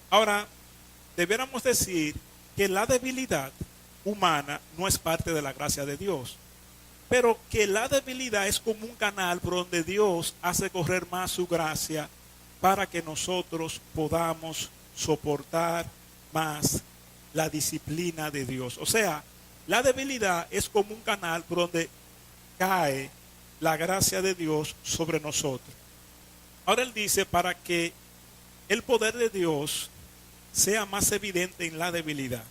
Ahora, debiéramos decir que la debilidad humana no es parte de la gracia de Dios, pero que la debilidad es como un canal por donde Dios hace correr más su gracia para que nosotros podamos soportar más la disciplina de Dios. O sea, la debilidad es como un canal por donde cae la gracia de Dios sobre nosotros. Ahora él dice, para que el poder de Dios sea más evidente en la debilidad.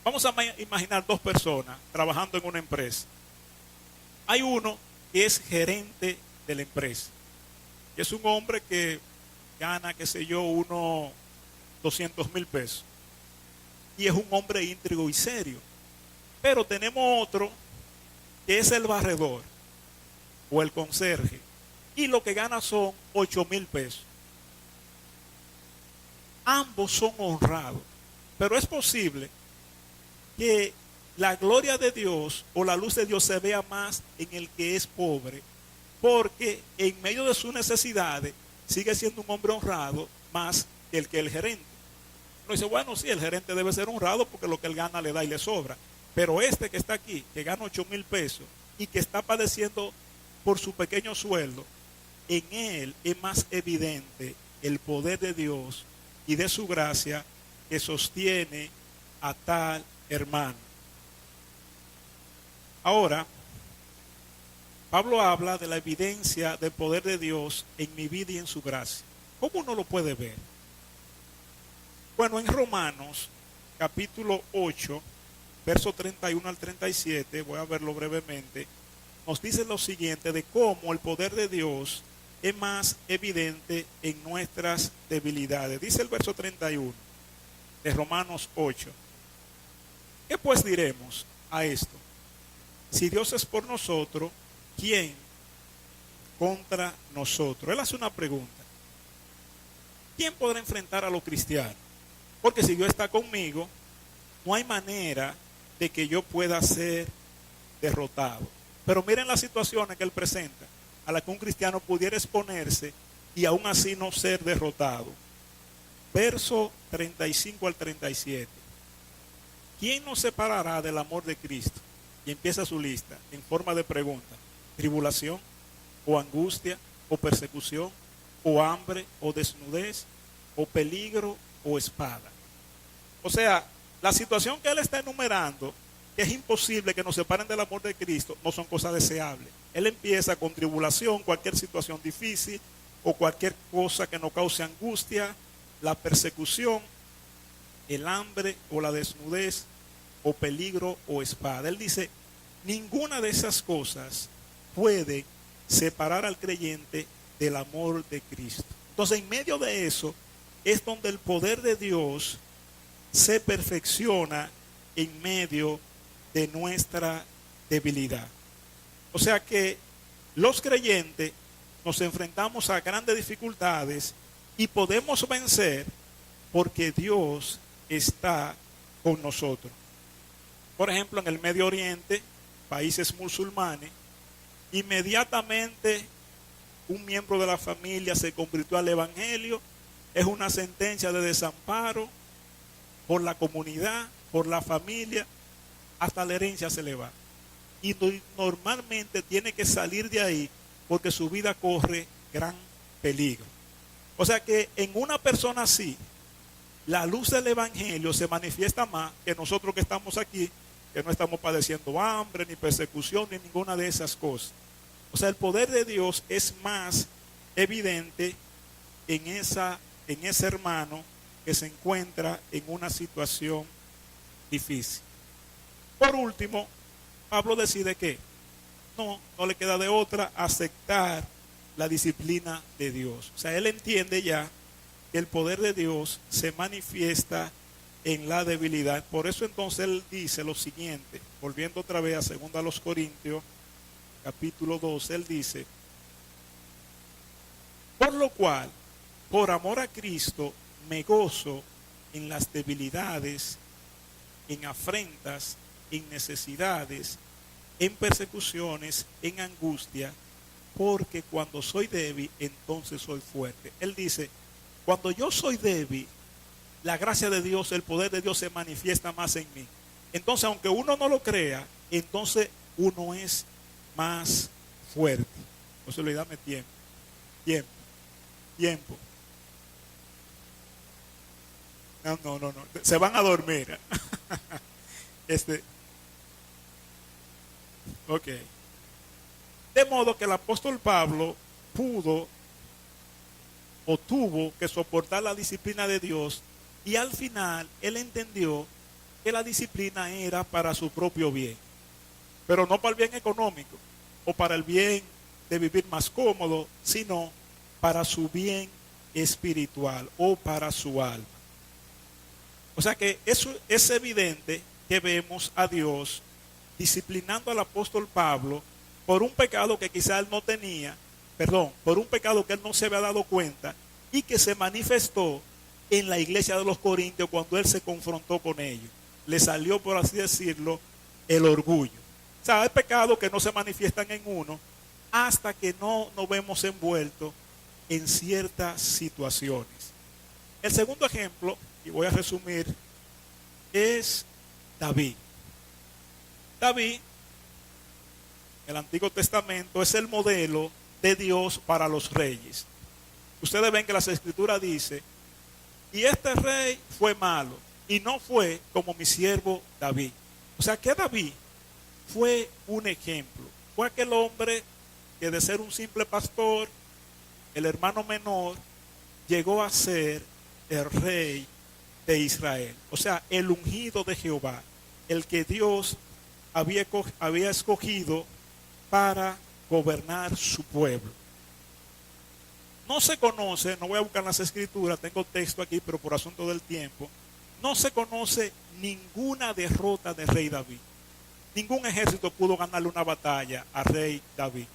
Vamos a imaginar 2 personas trabajando en una empresa. Hay uno que es gerente de la empresa. Y es un hombre que gana, qué sé yo, unos 200,000 pesos. Y es un hombre íntegro y serio. Pero tenemos otro que es el barredor o el conserje. Y lo que gana son 8,000 pesos. Ambos son honrados. Pero es posible que la gloria de Dios o la luz de Dios se vea más en el que es pobre, porque en medio de sus necesidades sigue siendo un hombre honrado más que el gerente. Uno dice, bueno, sí, el gerente debe ser honrado porque lo que él gana le da y le sobra, pero este que está aquí, que gana 8,000 pesos y que está padeciendo por su pequeño sueldo, en él es más evidente el poder de Dios y de su gracia que sostiene a tal hermano. Ahora, Pablo habla de la evidencia del poder de Dios en mi vida y en su gracia. ¿Cómo uno lo puede ver? Bueno, en Romanos, capítulo 8, verso 31 al 37, voy a verlo brevemente, nos dice lo siguiente de cómo el poder de Dios es más evidente en nuestras debilidades. Dice el verso 31 de Romanos 8. ¿Qué pues diremos a esto? Si Dios es por nosotros, ¿quién contra nosotros? Él hace una pregunta. ¿Quién podrá enfrentar a los cristianos? Porque si Dios está conmigo, no hay manera de que yo pueda ser derrotado. Pero miren las situaciones que él presenta, a las que un cristiano pudiera exponerse y aún así no ser derrotado. Verso 35 al 37. ¿Quién nos separará del amor de Cristo? Y empieza su lista en forma de pregunta. Tribulación, o angustia, o persecución, o hambre, o desnudez, o peligro, o espada. O sea, la situación que él está enumerando, que es imposible que nos separen del amor de Cristo, no son cosas deseables. Él empieza con tribulación, cualquier situación difícil, o cualquier cosa que nos cause angustia, la persecución, el hambre o la desnudez, o peligro o espada. Él dice, ninguna de esas cosas puede separar al creyente del amor de Cristo. Entonces, en medio de eso es donde el poder de Dios se perfecciona en medio de nuestra debilidad. O sea que los creyentes nos enfrentamos a grandes dificultades y podemos vencer porque Dios está con nosotros. Por ejemplo, en el Medio Oriente, países musulmanes, inmediatamente un miembro de la familia se convirtió al evangelio, es una sentencia de desamparo por la comunidad, por la familia, hasta la herencia se le va. Y normalmente tiene que salir de ahí porque su vida corre gran peligro. O sea que en una persona así, la luz del evangelio se manifiesta más que nosotros que estamos aquí, que no estamos padeciendo hambre, ni persecución, ni ninguna de esas cosas. O sea, el poder de Dios es más evidente en ese hermano que se encuentra en una situación difícil. Por último, Pablo decide que no le queda de otra aceptar la disciplina de Dios. O sea, él entiende ya que el poder de Dios se manifiesta en la debilidad. Por eso entonces él dice lo siguiente, volviendo otra vez a 2 Corintios, capítulo 2, él dice: por lo cual, por amor a Cristo, me gozo en las debilidades, en afrentas, en necesidades, en persecuciones, en angustia, porque cuando soy débil, entonces soy fuerte. Él dice, cuando yo soy débil, la gracia de Dios, el poder de Dios se manifiesta más en mí. Entonces, aunque uno no lo crea, entonces uno es más fuerte. José Luis, dame tiempo. No. Se van a dormir. Ok. De modo que el apóstol Pablo tuvo que soportar la disciplina de Dios, y al final él entendió que la disciplina era para su propio bien, pero no para el bien económico o para el bien de vivir más cómodo, sino para su bien espiritual o para su alma. O sea que eso es evidente que vemos a Dios disciplinando al apóstol Pablo por un pecado que quizá él no tenía, por un pecado que él no se había dado cuenta y que se manifestó en la iglesia de los Corintios cuando él se confrontó con ellos. Le salió, por así decirlo, el orgullo. O sea, hay pecados que no se manifiestan en uno hasta que no nos vemos envueltos en ciertas situaciones. El segundo ejemplo, y voy a resumir, es David. David, en el Antiguo Testamento, es el modelo de Dios para los reyes. Ustedes ven que las Escrituras dicen, y este rey fue malo, y no fue como mi siervo David. O sea que David fue un ejemplo. Fue aquel hombre que de ser un simple pastor, el hermano menor, llegó a ser el rey de Israel. O sea, el ungido de Jehová, el que Dios había escogido para gobernar su pueblo. No se conoce, no voy a buscar las escrituras, tengo texto aquí, pero por asunto del tiempo, no se conoce ninguna derrota de rey David. Ningún ejército pudo ganarle una batalla a rey David.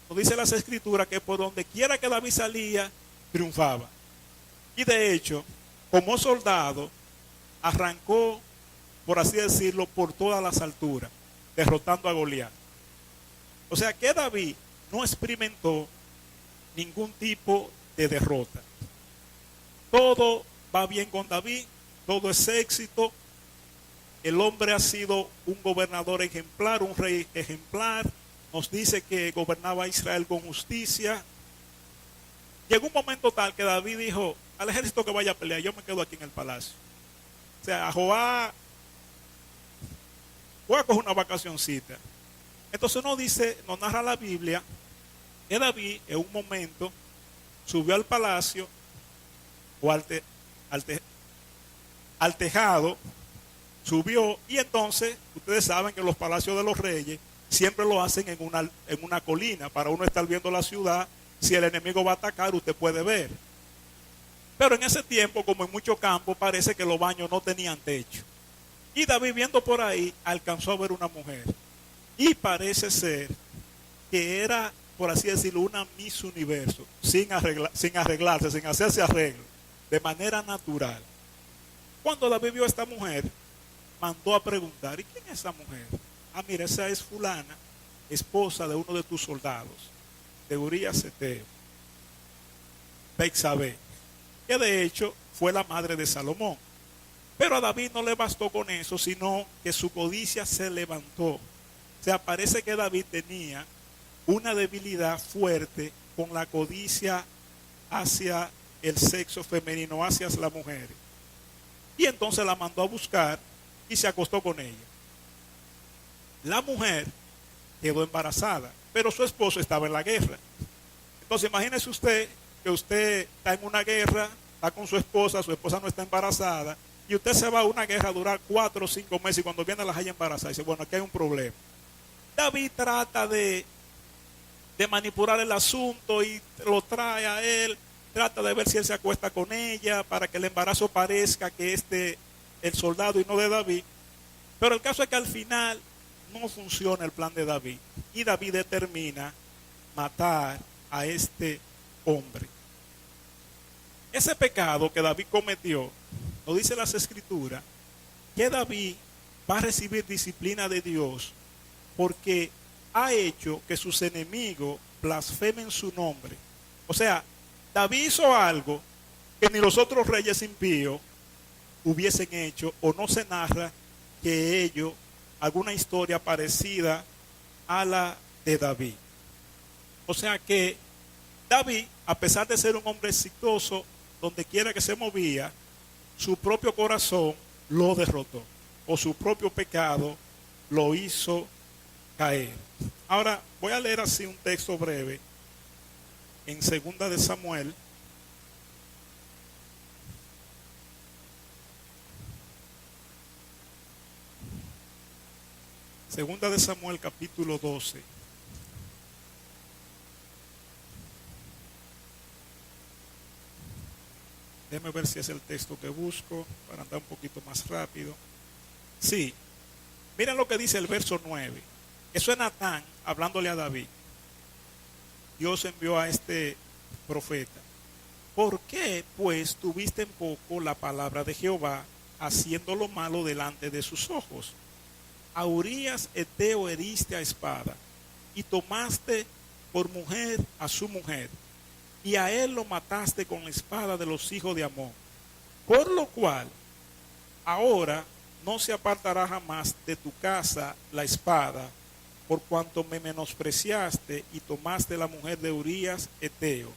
Nos dice las escrituras que por donde quiera que David salía, triunfaba. Y de hecho, como soldado, arrancó, por así decirlo, por todas las alturas, derrotando a Goliat. O sea que David no experimentó ningún tipo de derrota. Todo va bien con David, todo es éxito. El hombre ha sido un gobernador ejemplar, un rey ejemplar. Nos dice que gobernaba a Israel con justicia. Llegó un momento tal que David dijo al ejército que vaya a pelear, yo me quedo aquí en el palacio. O sea, a Joab, voy a coger una vacacioncita. Entonces nos narra la Biblia que David en un momento subió al palacio o al tejado, subió, y entonces ustedes saben que los palacios de los reyes siempre lo hacen en una colina para uno estar viendo la ciudad. Si el enemigo va a atacar, usted puede ver. Pero en ese tiempo, como en muchos campos, parece que los baños no tenían techo. Y David, viendo por ahí, alcanzó a ver una mujer. Y parece ser que era, por así decirlo, una Miss Universo, sin arreglarse, sin hacerse arreglo, de manera natural. Cuando David vio a esta mujer, mandó a preguntar, ¿y quién es esa mujer? Ah, mira, esa es fulana, esposa de uno de tus soldados. de Urías Eteo, Betsabé, que de hecho fue la madre de Salomón. Pero a David no le bastó con eso, sino que su codicia se levantó. O sea, parece que David tenía una debilidad fuerte con la codicia hacia el sexo femenino, hacia las mujeres. Y entonces la mandó a buscar y se acostó con ella. La mujer quedó embarazada, pero su esposo estaba en la guerra. Entonces imagínese usted que usted está en una guerra, está con su esposa no está embarazada, y usted se va a una guerra a durar 4 o 5 meses y cuando viene la haya embarazada, dice, bueno, aquí hay un problema. David trata de manipular el asunto y lo trae a él, trata de ver si él se acuesta con ella para que el embarazo parezca que es de el soldado y no de David. Pero el caso es que al final no funciona el plan de David y David determina matar a este hombre. Ese pecado que David cometió, lo dice las escrituras, que David va a recibir disciplina de Dios porque ha hecho que sus enemigos blasfemen su nombre. O sea, David hizo algo que ni los otros reyes impíos hubiesen hecho, o no se narra que ellos, alguna historia parecida a la de David. O sea que David, a pesar de ser un hombre exitoso, donde quiera que se movía, su propio corazón lo derrotó, o su propio pecado lo hizo caer. Ahora voy a leer así un texto breve en 2 de Samuel. Segunda de Samuel capítulo 12. Déjame ver si es el texto que busco para andar un poquito más rápido. Sí, miren lo que dice el verso 9. Eso es Natán hablándole a David. Dios envió a este profeta. ¿Por qué pues tuviste en poco la palabra de Jehová, haciendo lo malo delante de sus ojos? A Urías Eteo heriste a espada y tomaste por mujer a su mujer, y a él lo mataste con la espada de los hijos de Amón. Por lo cual, ahora no se apartará jamás de tu casa la espada, por cuanto me menospreciaste y tomaste la mujer de Urías Eteo,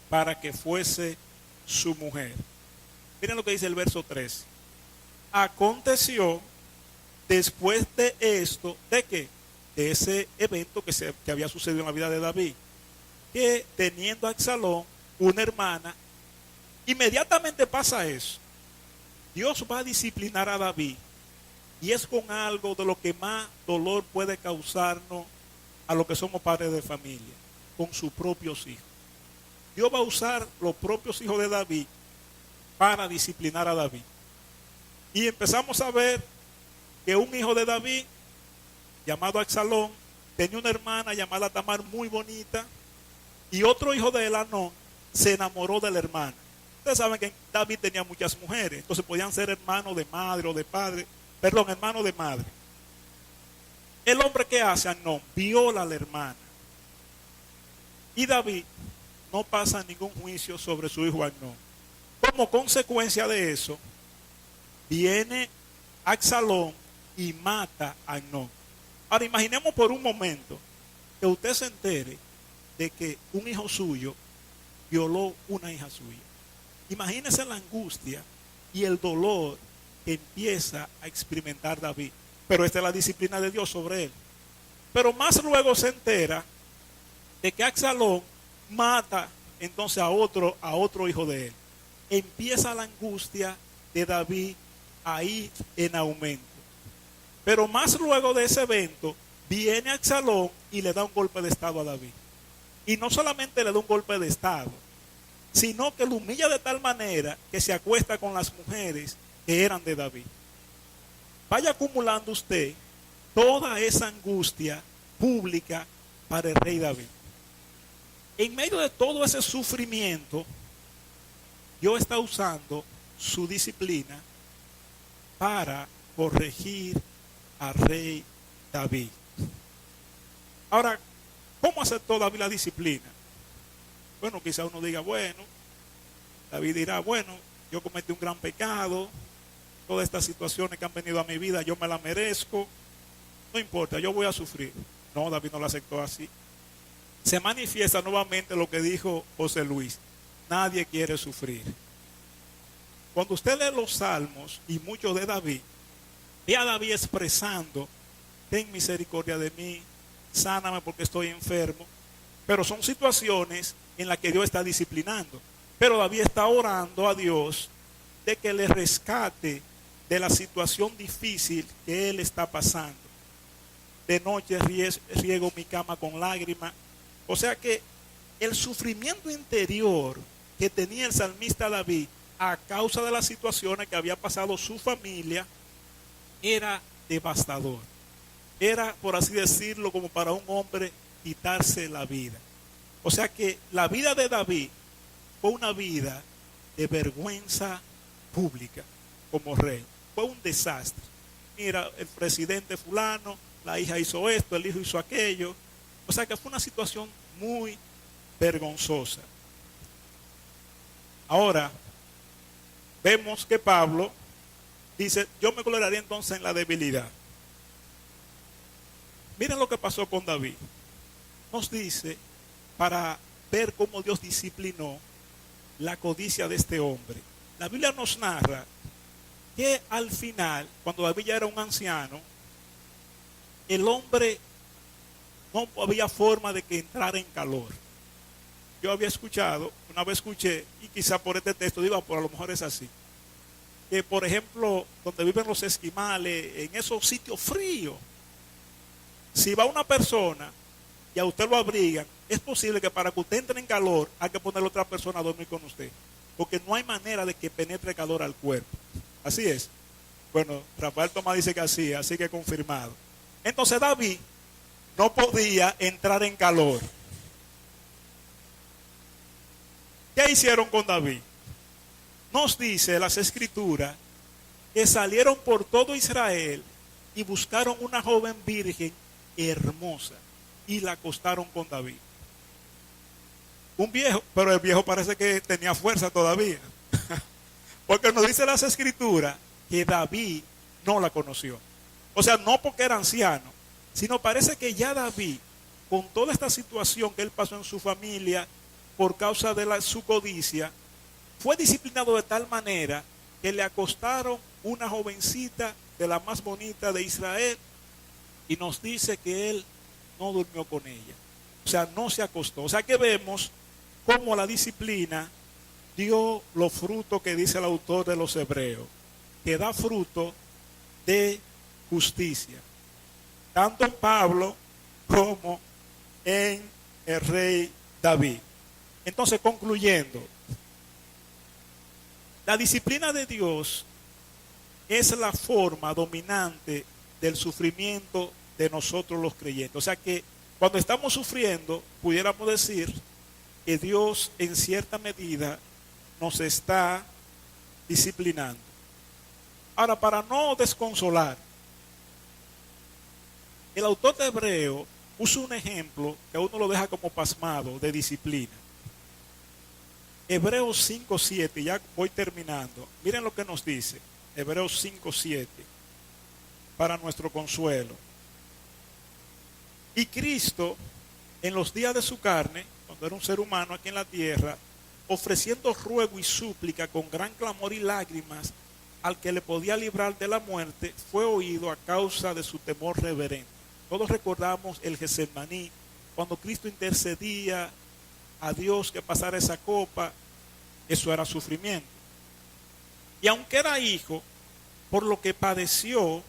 para que fuese su mujer. Miren lo que dice el verso 3. Aconteció después de esto, ¿de qué? De ese evento que había sucedido en la vida de David, que teniendo a Absalón, una hermana, inmediatamente pasa eso. Dios va a disciplinar a David, y es con algo de lo que más dolor puede causarnos a los que somos padres de familia, con sus propios hijos. Dios va a usar los propios hijos de David para disciplinar a David. Y empezamos a ver que un hijo de David, llamado Absalón, tenía una hermana llamada Tamar muy bonita, y otro hijo de él, Amnón, se enamoró de la hermana. Ustedes saben que David tenía muchas mujeres, entonces podían ser hermanos de madre o de padre, hermano de madre. El hombre que hace, Amnón, viola a la hermana. Y David no pasa ningún juicio sobre su hijo Amnón. Como consecuencia de eso, viene Absalón y mata a Amnón. Ahora imaginemos por un momento que usted se entere de que un hijo suyo violó una hija suya. Imagínese la angustia y el dolor que empieza a experimentar David. Pero esta es la disciplina de Dios sobre él. Pero más luego se entera de que Absalón mata entonces a otro hijo de él. Empieza la angustia de David a ir en aumento. Pero más luego de ese evento, viene Absalón y le da un golpe de estado a David. Y no solamente le da un golpe de estado, sino que lo humilla de tal manera que se acuesta con las mujeres que eran de David. Vaya acumulando usted toda esa angustia pública para el rey David. En medio de todo ese sufrimiento, Dios está usando su disciplina para corregir al rey David. Ahora, ¿Cómo aceptó David la disciplina? Bueno, quizá uno diga, bueno, David dirá, bueno, yo cometí un gran pecado, todas estas situaciones que han venido a mi vida, yo me las merezco, no importa, yo voy a sufrir. No, David no lo aceptó así. Se manifiesta nuevamente lo que dijo José Luis, nadie quiere sufrir. Cuando usted lee los salmos y muchos de David, ve a David expresando, ten misericordia de mí, sáname porque estoy enfermo. Pero son situaciones en las que Dios está disciplinando. Pero David está orando a Dios de que le rescate de la situación difícil que él está pasando. De noche riego mi cama con lágrimas. O sea que el sufrimiento interior que tenía el salmista David a causa de las situaciones que había pasado su familia era devastador. Era, por así decirlo, como para un hombre quitarse la vida. O sea que la vida de David fue una vida de vergüenza pública como rey. Fue un desastre. Mira, el presidente fulano, la hija hizo esto, el hijo hizo aquello. O sea que fue una situación muy vergonzosa. Ahora, vemos que Pablo dice, yo me gloriaré entonces en la debilidad. Miren lo que pasó con David. Nos dice, para ver cómo Dios disciplinó la codicia de este hombre. La Biblia nos narra que al final, cuando David ya era un anciano, el hombre no había forma de que entrara en calor. Yo había escuchado, una vez escuché, y quizá por este texto, digo, por a lo mejor es así, que por ejemplo, donde viven los esquimales, en esos sitios fríos, si va una persona y a usted lo abrigan, es posible que para que usted entre en calor, hay que poner a otra persona a dormir con usted. Porque no hay manera de que penetre calor al cuerpo. Así es. Bueno, Rafael Tomás dice que así que confirmado. Entonces David no podía entrar en calor. ¿Qué hicieron con David? Nos dice las escrituras que salieron por todo Israel y buscaron una joven virgen hermosa y la acostaron con David. Un viejo, pero el viejo parece que tenía fuerza todavía. Porque nos dice las escrituras que David no la conoció. O sea, no porque era anciano, sino parece que ya David, con toda esta situación que él pasó en su familia por causa de su codicia, fue disciplinado de tal manera que le acostaron una jovencita de la más bonita de Israel y nos dice que él no durmió con ella. O sea, no se acostó. O sea que vemos cómo la disciplina dio los frutos que dice el autor de los Hebreos, que da fruto de justicia, tanto en Pablo como en el rey David. Entonces, concluyendo, la disciplina de Dios es la forma dominante del sufrimiento de nosotros los creyentes. O sea que cuando estamos sufriendo, pudiéramos decir que Dios en cierta medida nos está disciplinando. Ahora, para no desconsolar, el autor de Hebreo puso un ejemplo que a uno lo deja como pasmado de disciplina. Hebreos 5:7, ya voy terminando. Miren lo que nos dice. Hebreos 5:7, para nuestro consuelo. Y Cristo, en los días de su carne, cuando era un ser humano aquí en la tierra, ofreciendo ruego y súplica con gran clamor y lágrimas al que le podía librar de la muerte, fue oído a causa de su temor reverente. Todos recordamos el Getsemaní, cuando Cristo intercedía a Dios que pasara esa copa, eso era sufrimiento. Y aunque era hijo, por lo que padeció,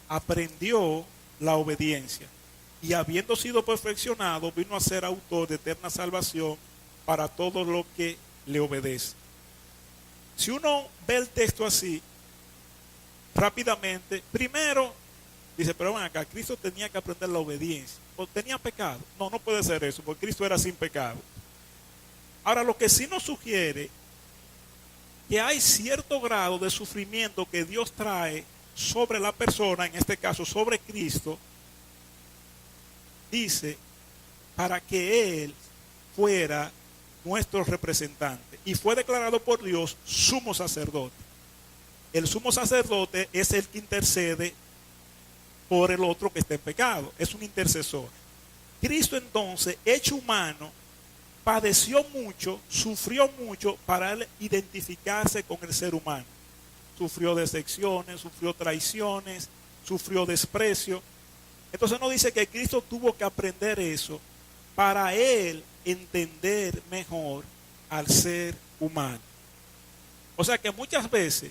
aprendió la obediencia. Y habiendo sido perfeccionado, vino a ser autor de eterna salvación para todos los que le obedecen. Si uno ve el texto así, rápidamente, primero, dice, pero ven acá, Cristo tenía que aprender la obediencia. ¿O tenía pecado? No, no puede ser eso, porque Cristo era sin pecado. Ahora, lo que sí nos sugiere que hay cierto grado de sufrimiento que Dios trae sobre la persona, en este caso sobre Cristo, dice para que Él fuera nuestro representante. Y fue declarado por Dios sumo sacerdote. El sumo sacerdote es el que intercede por el otro que está en pecado. Es un intercesor. Cristo entonces, hecho humano, padeció mucho, sufrió mucho para él identificarse con el ser humano. Sufrió decepciones, sufrió traiciones, sufrió desprecio. Entonces nos dice que Cristo tuvo que aprender eso para él entender mejor al ser humano. O sea que muchas veces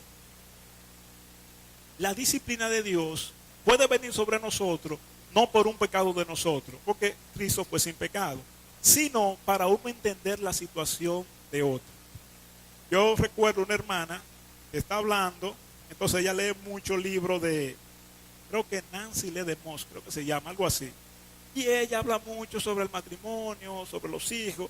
la disciplina de Dios puede venir sobre nosotros, no por un pecado de nosotros, porque Cristo fue sin pecado, sino para uno entender la situación de otro. Yo recuerdo una hermana que está hablando, entonces ella lee muchos libros de, creo que Nancy Lee de Moss, creo que se llama, algo así. Y ella habla mucho sobre el matrimonio, sobre los hijos.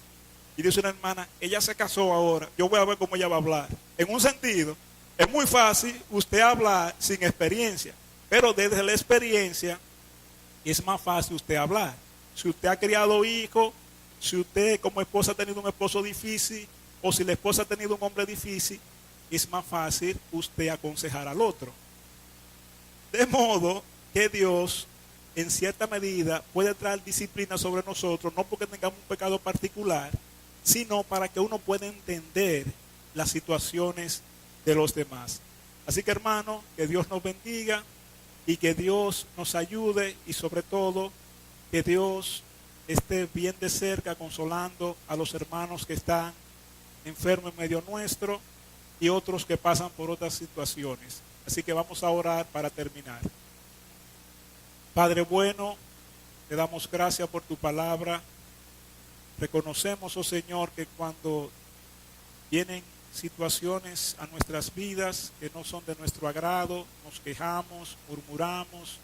Y dice una hermana, ella se casó ahora, yo voy a ver cómo ella va a hablar. En un sentido, es muy fácil usted hablar sin experiencia, pero desde la experiencia es más fácil usted hablar. Si usted ha criado hijos, si usted como esposa ha tenido un esposo difícil, o si la esposa ha tenido un hombre difícil, es más fácil usted aconsejar al otro. De modo que Dios, en cierta medida, puede traer disciplina sobre nosotros, no porque tengamos un pecado particular, sino para que uno pueda entender las situaciones de los demás. Así que, hermano, que Dios nos bendiga y que Dios nos ayude, y sobre todo que Dios esté bien de cerca consolando a los hermanos que están enfermos en medio nuestro y otros que pasan por otras situaciones. Así que vamos a orar para terminar. Padre bueno, te damos gracias por tu palabra. Reconocemos, oh Señor, que cuando vienen situaciones a nuestras vidas que no son de nuestro agrado, nos quejamos, murmuramos,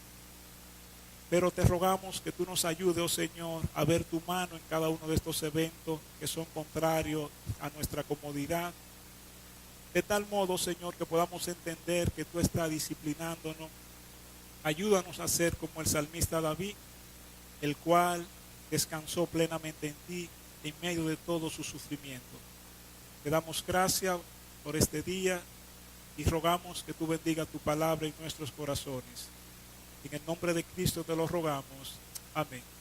pero te rogamos que tú nos ayudes, oh Señor, a ver tu mano en cada uno de estos eventos que son contrarios a nuestra comodidad. De tal modo, Señor, que podamos entender que tú estás disciplinándonos. Ayúdanos a ser como el salmista David, el cual descansó plenamente en ti en medio de todo su sufrimiento. Te damos gracias por este día y rogamos que tú bendiga tu palabra en nuestros corazones. En el nombre de Cristo te lo rogamos. Amén.